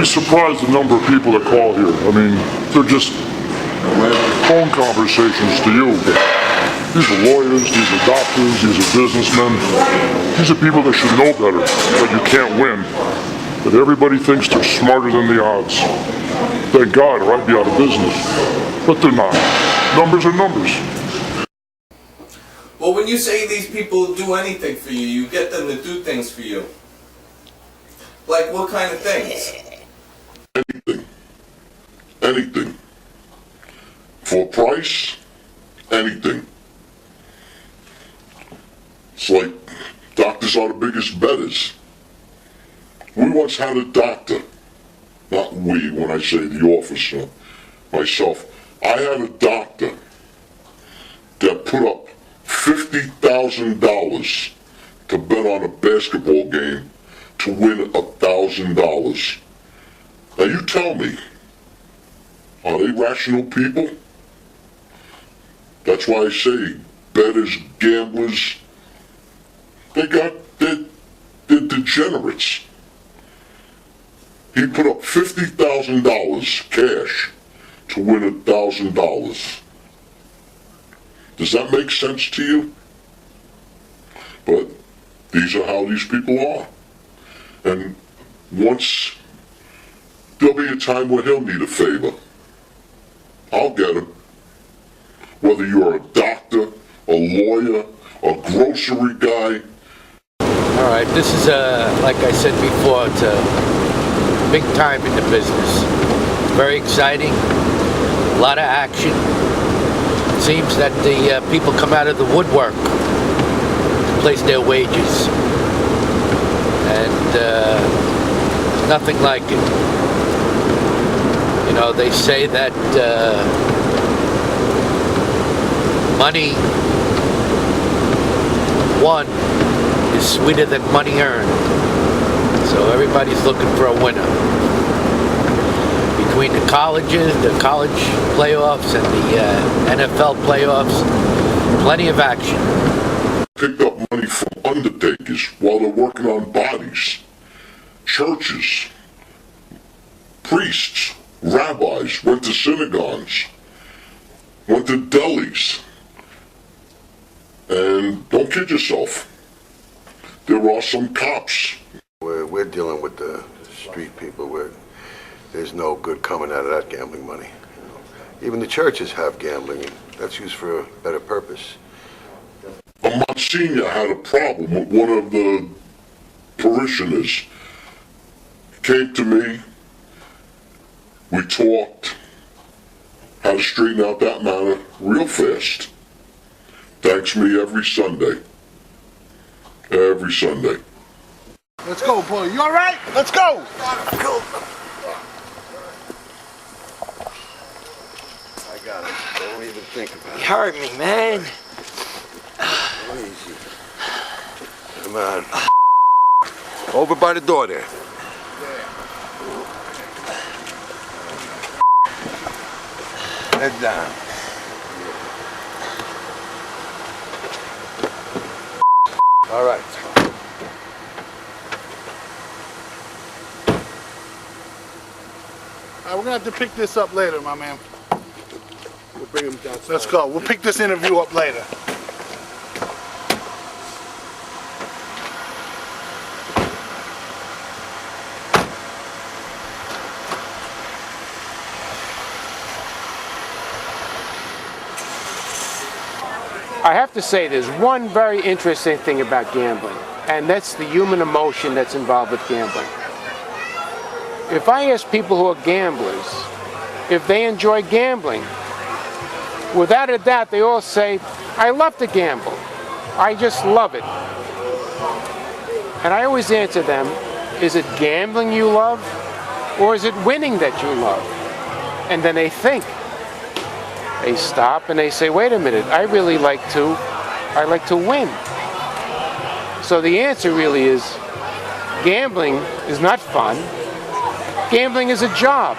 surprised the number of people that call here. I mean, they're just phone conversations to you. These are lawyers, these are doctors, these are businessmen. These are people that should know better, but you can't win. But everybody thinks they're smarter than the odds. Thank God, or I'd be out of business. But they're not. Numbers are numbers. Well, when you say these people do anything for you, you get them to do things for you. Like what kind of things? Anything. Anything. For a price, anything. It's like doctors are the biggest bettors. We once had a doctor, not we, when I say the officer, myself, I had a doctor that put up $50,000 to bet on a basketball game to win $1,000. Now you tell me, are they rational people? That's why I say bettors, gamblers, they're degenerates. He put up $50,000 cash to win $1,000. Does that make sense to you? But these are how these people are. And once, there'll be a time where he'll need a favor. I'll get him. Whether you're a doctor, a lawyer, a grocery guy. All right, this is like I said before, it's a big time in the business. Very exciting, a lot of action. It seems that the people come out of the woodwork to place their wages, and nothing like it. You know, they say that money won is sweeter than money earned. So everybody's looking for a winner. Between the colleges, the college playoffs, and the NFL playoffs, plenty of action. Picked up money from undertakers while they're working on bodies. Churches, priests, rabbis went to synagogues, went to delis. And don't kid yourself, there are some cops. We're dealing with the street people where there's no good coming out of that gambling money. You know. Even the churches have gambling, and that's used for a better purpose. A Monsignor had a problem with one of the parishioners. Came to me, we talked, how to straighten out that matter real fast. Thanks me every Sunday. Every Sunday. Let's go, boy. You all right? Let's go. Go. I got it. Don't even think about it. You hurt me, man. Easy. Come on. Over by the door there. Head down. All right. We're gonna have to pick this up later, my man. We'll bring him downstairs. Let's go. We'll pick this interview up later. I have to say there's one very interesting thing about gambling, and that's the human emotion that's involved with gambling. If I ask people who are gamblers if they enjoy gambling, without a doubt they all say, I love to gamble. I just love it. And I always answer them, is it gambling you love, or is it winning that you love? And then they think. They stop and they say, wait a minute, I like to win. So the answer really is, gambling is not fun. Gambling is a job.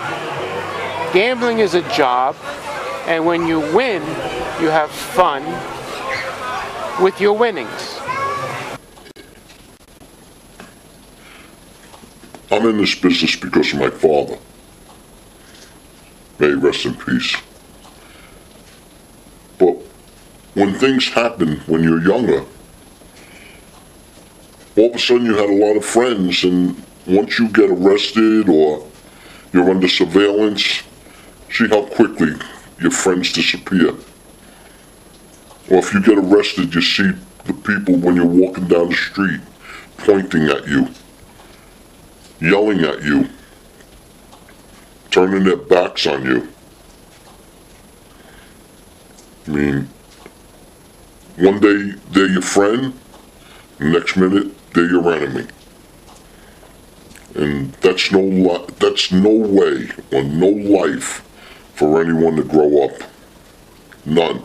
Gambling is a job, and when you win, you have fun with your winnings. I'm in this business because of my father. May he rest in peace. But when things happen when you're younger, all of a sudden you had a lot of friends, and once you get arrested or you're under surveillance, see how quickly your friends disappear. Or if you get arrested, you see the people when you're walking down the street pointing at you, yelling at you, turning their backs on you. I mean, one day they're your friend, the next minute they're your enemy. And that's no way or no life for anyone to grow up. None.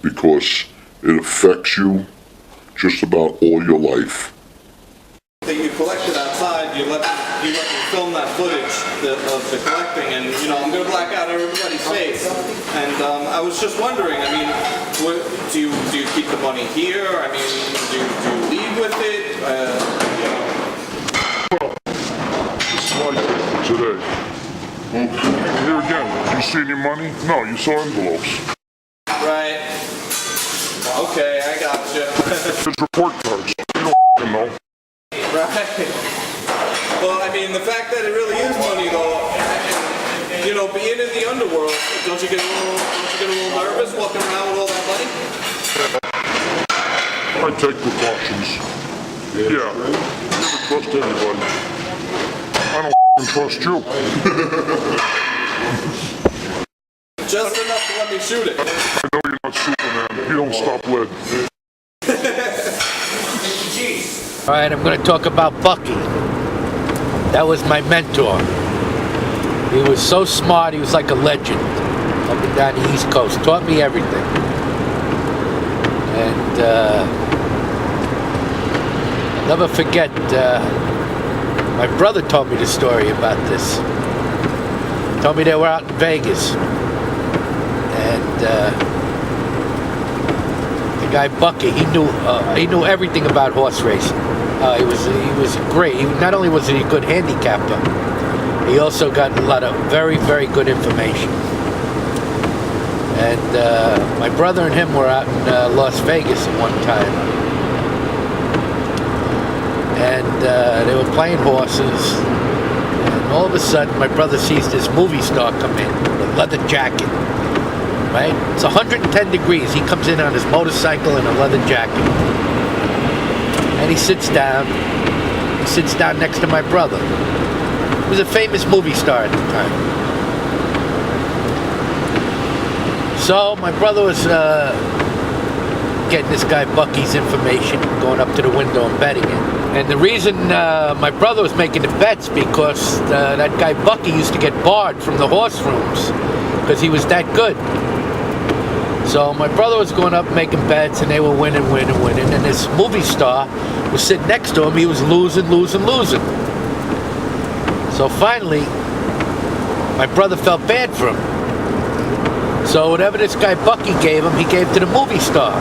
Because it affects you just about all your life. That you collected outside, you let me film that footage of the collecting, and I'm going to black out everybody's face. And I was just wondering, I mean, do you keep the money here? I mean, do you leave with it? Today. Okay. Here again, you see any money? No, you saw envelopes. Right. his report cards. You don't f***ing know. Right. Well, I mean, the fact that it really is money, though, you know, being in the underworld, don't you get a little nervous walking around with all that money? I take precautions. Yeah. Never trust anybody. I don't f***ing trust you. Just enough to let me shoot it. I know you're not Superman. You don't stop lead. All right, I'm going to talk about Bucky. That was my mentor. He was so smart, he was like a legend up and down the East Coast. Taught me everything. And I'll never forget, my brother told me the story about this. He told me they were out in Vegas. And the guy Bucky, he knew everything about horse racing. He was great. Not only was he a good handicapper, he also got a lot of very, very good information. And my brother and him were out in Las Vegas at one time. And they were playing horses. And all of a sudden, my brother sees this movie star come in with a leather jacket. Right? It's 110 degrees. He comes in on his motorcycle in a leather jacket. And he sits down. He sits down next to my brother. He was a famous movie star at the time. So my brother was getting this guy Bucky's information, going up to the window and betting it. And the reason my brother was making the bets because that guy Bucky used to get barred from the horse rooms because he was that good. So my brother was going up making bets, and they were winning. And this movie star was sitting next to him. He was losing. So finally, my brother felt bad for him. So whatever this guy Bucky gave him, he gave to the movie star.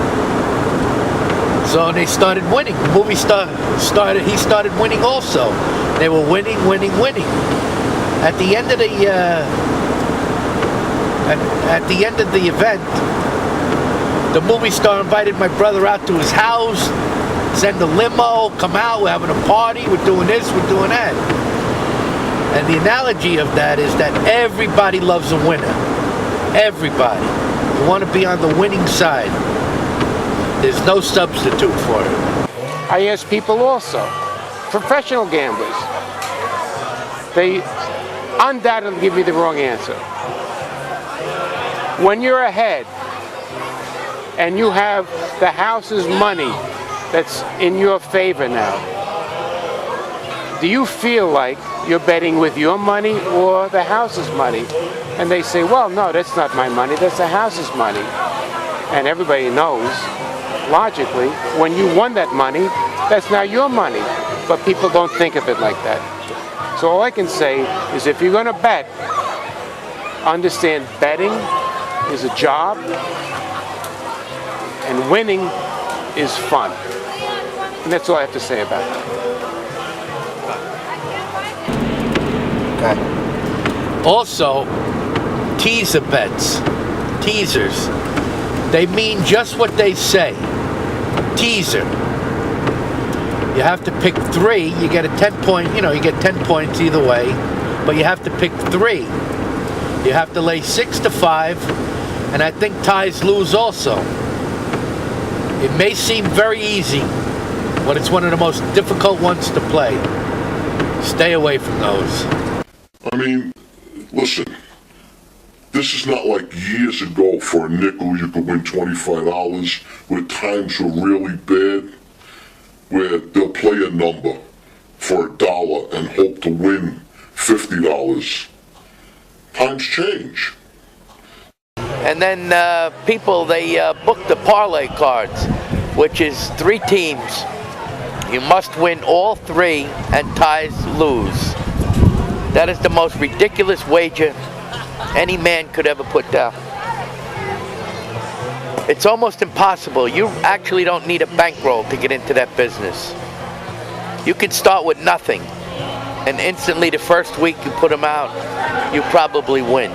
So they started winning. The movie star he started winning also. They were winning. At the end of the event, the movie star invited my brother out to his house, send a limo, come out, we're having a party, we're doing this, we're doing that. And the analogy of that is that everybody loves a winner. Everybody. You want to be on the winning side. There's no substitute for it. I ask people also, professional gamblers, they undoubtedly give me the wrong answer. When you're ahead and you have the house's money that's in your favor now, do you feel like you're betting with your money or the house's money? And they say, well, no, that's not my money, that's the house's money. And everybody knows, logically, when you won that money, that's now your money. But people don't think of it like that. So all I can say is if you're going to bet, understand betting is a job, and winning is fun. And that's all I have to say about that. Okay. Also, teaser bets, teasers, they mean just what they say. Teaser. You have to pick 3, you get a 10-point, you get 10 points either way, but you have to pick 3. You have to lay 6 to 5, and I think ties lose also. It may seem very easy, but it's one of the most difficult ones to play. Stay away from those. I mean, listen, this is not like years ago for a nickel you could win $25 where times were really bad, where they'll play a number for $1 and hope to win $50. Times change. And then people, they book the parlay cards, which is 3 teams. You must win all 3 and ties lose. That is the most ridiculous wager any man could ever put down. It's almost impossible. You actually don't need a bankroll to get into that business. You can start with nothing, and instantly the first week you put them out, you probably win.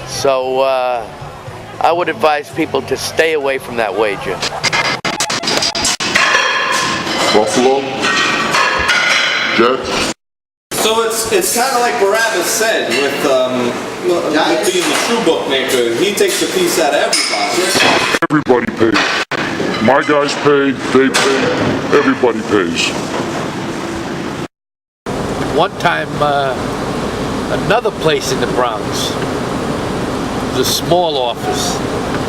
So I would advise people to stay away from that wager. Buffalo, Jets. So it's kind of like Barabbas said with being the true bookmaker. He takes a piece out of everybody. Everybody pays. My guys pay, they pay, everybody pays. One time, another place in the Bronx, it was a small office.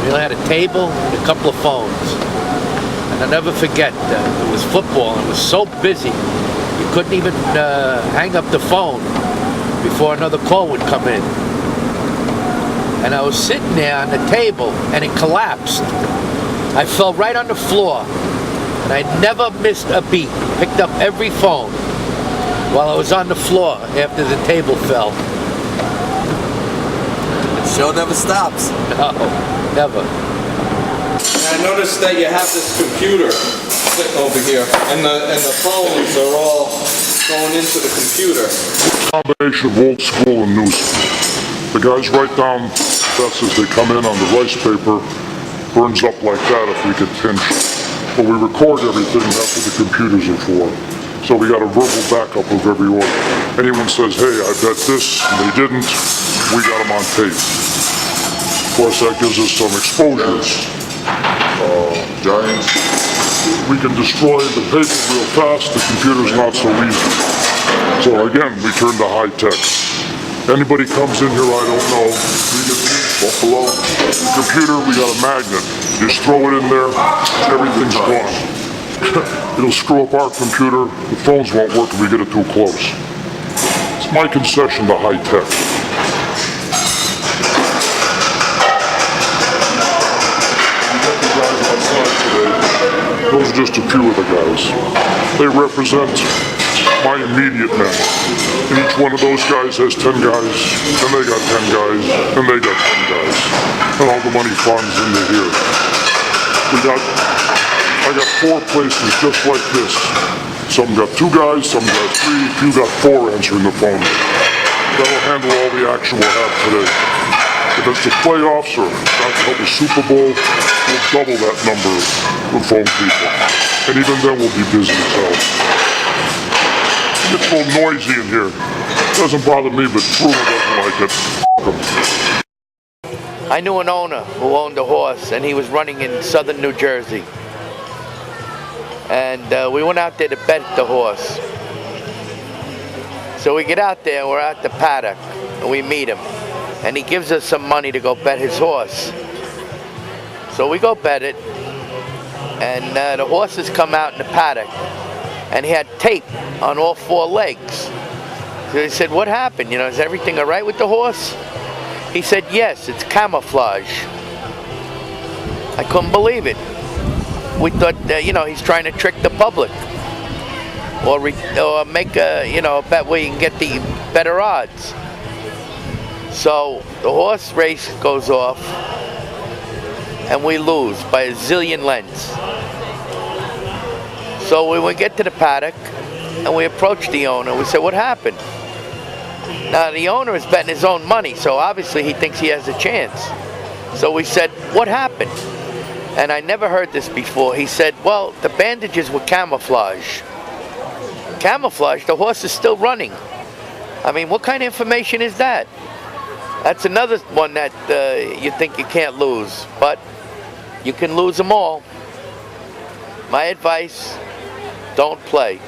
We only had a table and a couple of phones. And I'll never forget, it was football and it was so busy, you couldn't even hang up the phone before another call would come in. And I was sitting there on the table and it collapsed. I fell right on the floor and I never missed a beat. Picked up every phone while I was on the floor after the table fell. The show never stops. No, never. I noticed that you have this computer sitting over here, and the phones are all going into the computer. Combination of old school and new school. The guys write down bets as they come in on the rice paper, burns up like that if we could pinch. But we record everything, that's what the computers are for. So we got a verbal backup of every order. Anyone says, hey, I bet this, and they didn't, we got them on tape. Of course, that gives us some exposures. Giants. We can destroy the paper real fast, the computer's not so easy. So again, we turn to high tech. Anybody comes in here I don't know, we get Buffalo. The computer, we got a magnet. Just throw it in there, everything's gone. It'll screw up our computer, the phones won't work if we get it too close. It's my concession to high tech. Those are just a few of the guys. They represent my immediate men. And each one of those guys has 10 guys, and they got 10 guys, and they got 10 guys. And all the money funds into here. I got 4 places just like this. Some got 2 guys, some got 3, few got 4 answering the phone. That'll handle all the action we'll have today. If it's the playoffs or the Super Bowl, we'll double that number of phone people. And even then we'll be busy as hell. It gets a little noisy in here. Doesn't bother me, but Bruno doesn't like it. I knew an owner who owned a horse, and he was running in southern New Jersey. And we went out there to bet the horse. So we get out there, we're at the paddock, and we meet him. And he gives us some money to go bet his horse. So we go bet it, and the horses come out in the paddock, and he had tape on all 4 legs. So he said, what happened? You know, is everything all right with the horse? He said, yes, it's camouflage. I couldn't believe it. We thought, you know, he's trying to trick the public, or make a bet where you can get the better odds. So the horse race goes off, and we lose by a zillion lengths. So we get to the paddock, and we approach the owner. We said, what happened? Now the owner is betting his own money, so obviously he thinks he has a chance. So we said, what happened? And I never heard this before. He said, well, the bandages were camouflage. Camouflage? The horse is still running. I mean, what kind of information is that? That's another one that you think you can't lose, but you can lose them all. My advice, don't play.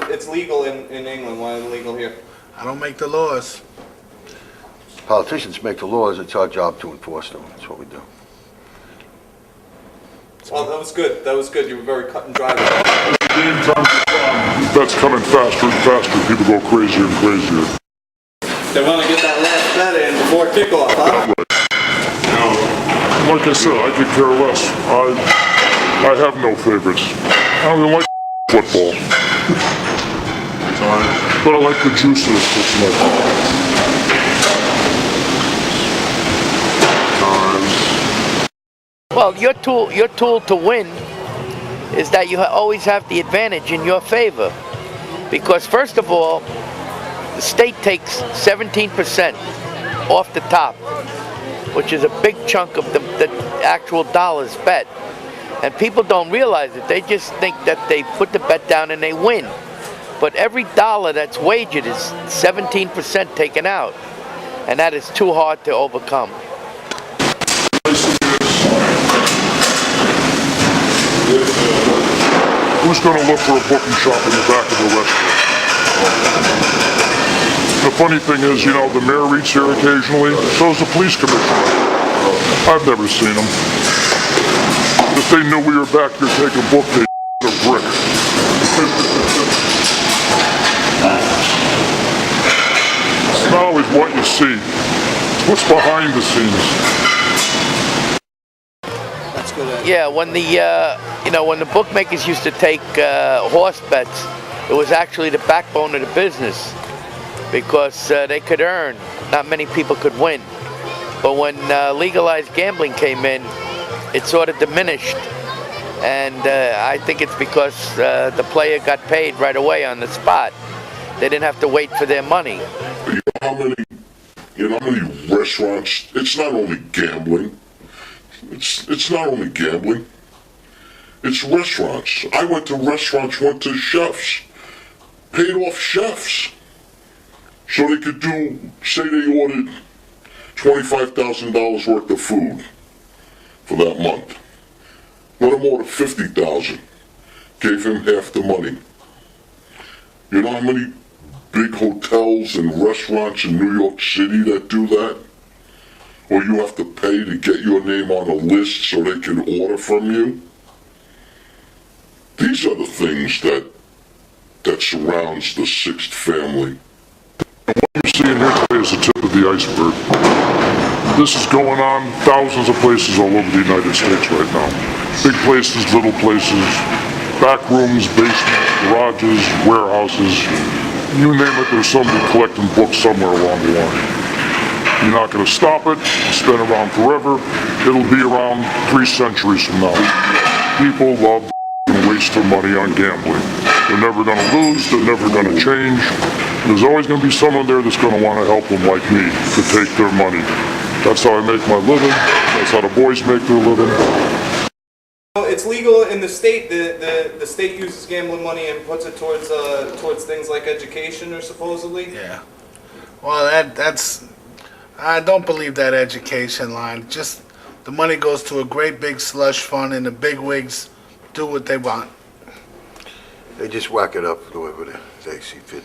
It's legal in England. Why is it legal here? I don't make the laws. Politicians make the laws, it's our job to enforce them. That's what we do. Well, that was good. That was good. You were very cut and dry. Bets coming faster and faster. People go crazier and crazier. They want to get that last bet in before kickoff, huh? Like I said, I could care less. I have no favorites. I don't even like football. But I like the juices of my Well, your tool to win is that you always have the advantage in your favor. Because first of all, the state takes 17% off the top, which is a big chunk of the actual dollars bet. And people don't realize it. They just think that they put the bet down and they win. But every dollar that's wagered is 17% taken out. And that is too hard to overcome. Who's going to look for a booking shop in the back of the restaurant? The funny thing is, you know, the mayor reads here occasionally, so is the police commissioner. I've never seen them. If they knew we were back here taking book, they'd a brick. It's not always what you see. It's what's behind the scenes. That's good. Yeah, when the bookmakers used to take horse bets, it was actually the backbone of the business because they could earn. Not many people could win. But when legalized gambling came in, it sort of diminished. And I think it's because the player got paid right away on the spot. They didn't have to wait for their money. You know how many restaurants, it's not only gambling. It's not only gambling. It's restaurants. I went to restaurants, went to chefs, paid off chefs. So they could do, say they ordered $25,000 worth of food for that month. Let him order $50,000. Gave him half the money. You know how many big hotels and restaurants in New York City that do that? Or you have to pay to get your name on a list so they can order from you? These are the things that surrounds the sixth family. What you're seeing here today is the tip of the iceberg. This is going on thousands of places all over the United States right now. Big places, little places, back rooms, basements, garages, warehouses. You name it, there's somebody collecting books somewhere along the line. You're not going to stop it. It's been around forever. It'll be around 3 centuries from now. People love and waste their money on gambling. They're never going to lose. They're never going to change. There's always going to be someone there that's going to want to help them like me to take their money. That's how I make my living. That's how the boys make their living. It's legal in the state. The state uses gambling money and puts it towards things like education, or supposedly. Yeah. Well, that's. I don't believe that education line. Just the money goes to a great big slush fund, and the big wigs do what they want. They just whack it up whoever they see fit.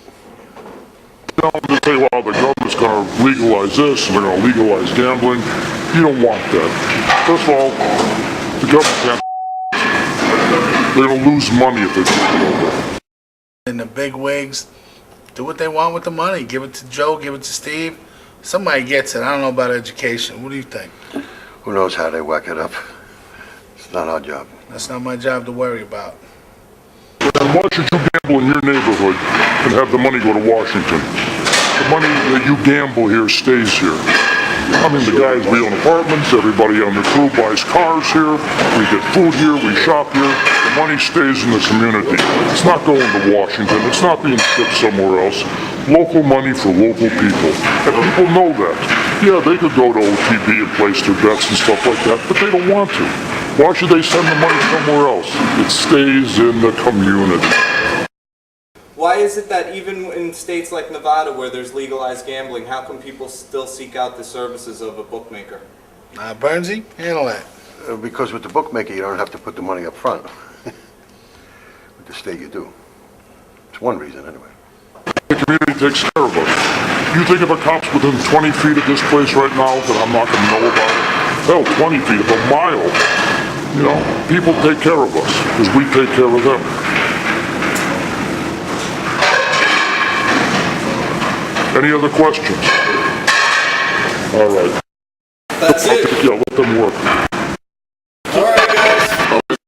You know, they say, well, the government's going to legalize this, and they're going to legalize gambling. You don't want that. First of all, the government can't. They're going to lose money if they do it. And the big wigs do what they want with the money. Give it to Joe, give it to Steve. Somebody gets it. I don't know about education. What do you think? Who knows how they whack it up? It's not our job. That's not my job to worry about. And why should you gamble in your neighborhood and have the money go to Washington? The money that you gamble here stays here. I mean, the guys, we own apartments, everybody on the crew buys cars here, we get food here, we shop here, the money stays in the community. It's not going to Washington, it's not being shipped somewhere else. Local money for local people. And people know that. Yeah, they could go to OTB and place their bets and stuff like that, but they don't want to. Why should they send the money somewhere else? It stays in the community. Why is it that even in states like Nevada, where there's legalized gambling, how come people still seek out the services of a bookmaker? Bernsey, handle that. Because with the bookmaker, you don't have to put the money up front. With the state, you do. It's one reason, anyway. The community takes care of us. You think if a cop's within 20 feet of this place right now that I'm not going to know about it? Hell, 20 feet, of a mile. You know, people take care of us because we take care of them. Any other questions? All right. That's it. Yeah, let them work. All right, guys.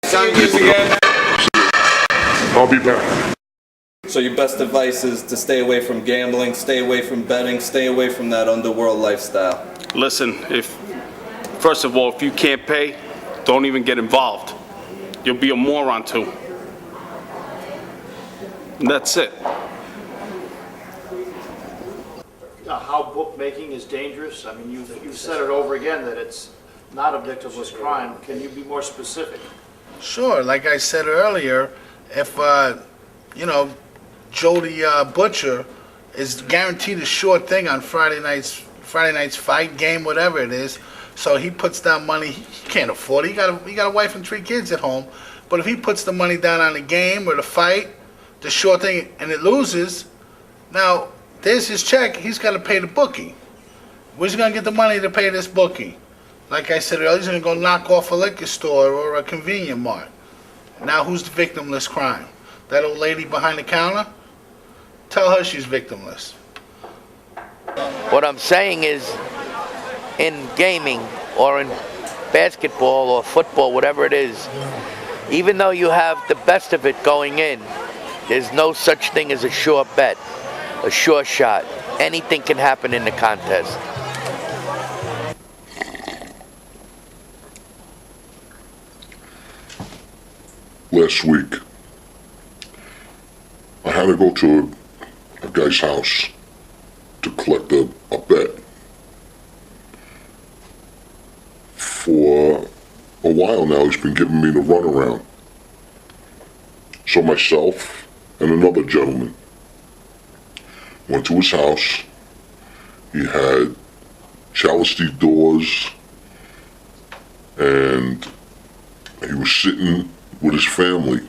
See you again. I'll be back. So your best advice is to stay away from gambling, stay away from betting, stay away from that underworld lifestyle. Listen, first of all, if you can't pay, don't even get involved. You'll be a moron too. And that's it. How bookmaking is dangerous. I mean, you've said it over again that it's not a victimless crime. Can you be more specific? Sure, like I said earlier, if, you know, Jody Butcher is guaranteed a sure thing on Friday night's fight game, whatever it is, so he puts down money. He can't afford it. He got a wife and 3 kids at home. But if he puts the money down on the game or the fight, the sure thing, and it loses, now there's his check. He's got to pay the bookie. Where's he going to get the money to pay this bookie? Like I said earlier, he's going to go knock off a liquor store or a convenience mart. Now who's the victimless crime? That old lady behind the counter? Tell her she's victimless. What I'm saying is, in gaming or in basketball or football, whatever it is, even though you have the best of it going in, there's no such thing as a sure bet, a sure shot. Anything can happen in the contest. Last week, I had to go to a guy's house to collect a bet. For a while now, he's been giving me the runaround. So myself and another gentleman went to his house. He had chalice doors, and he was sitting with his family.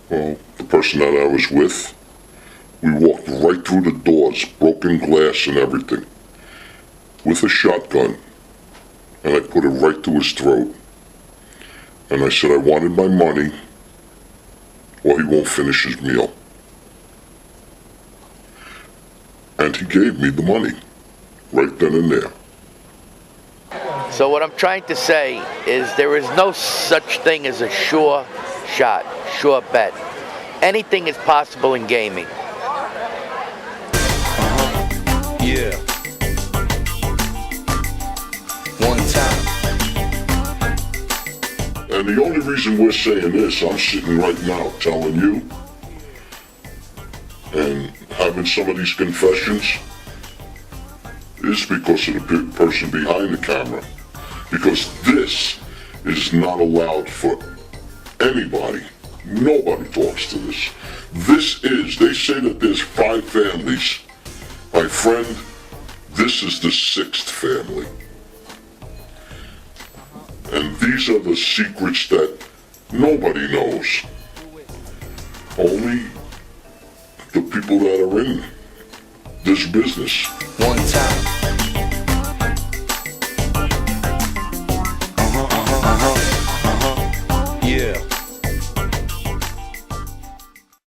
Well, the person that I was with, we walked right through the doors, broken glass and everything, with a shotgun, and I put it right to his throat. And I said I wanted my money, or he won't finish his meal. And he gave me the money, right then and there. So what I'm trying to say is there is no such thing as a sure shot, sure bet. Anything is possible in gaming. Yeah. One time. And the only reason we're saying this, I'm sitting right now telling you, and having some of these confessions, is because of the person behind the camera. Because this is not allowed for anybody. Nobody talks to this. This is, they say that there's 5 families. My friend, this is the 6th family. And these are the secrets that nobody knows. Only the people that are in this business. One time.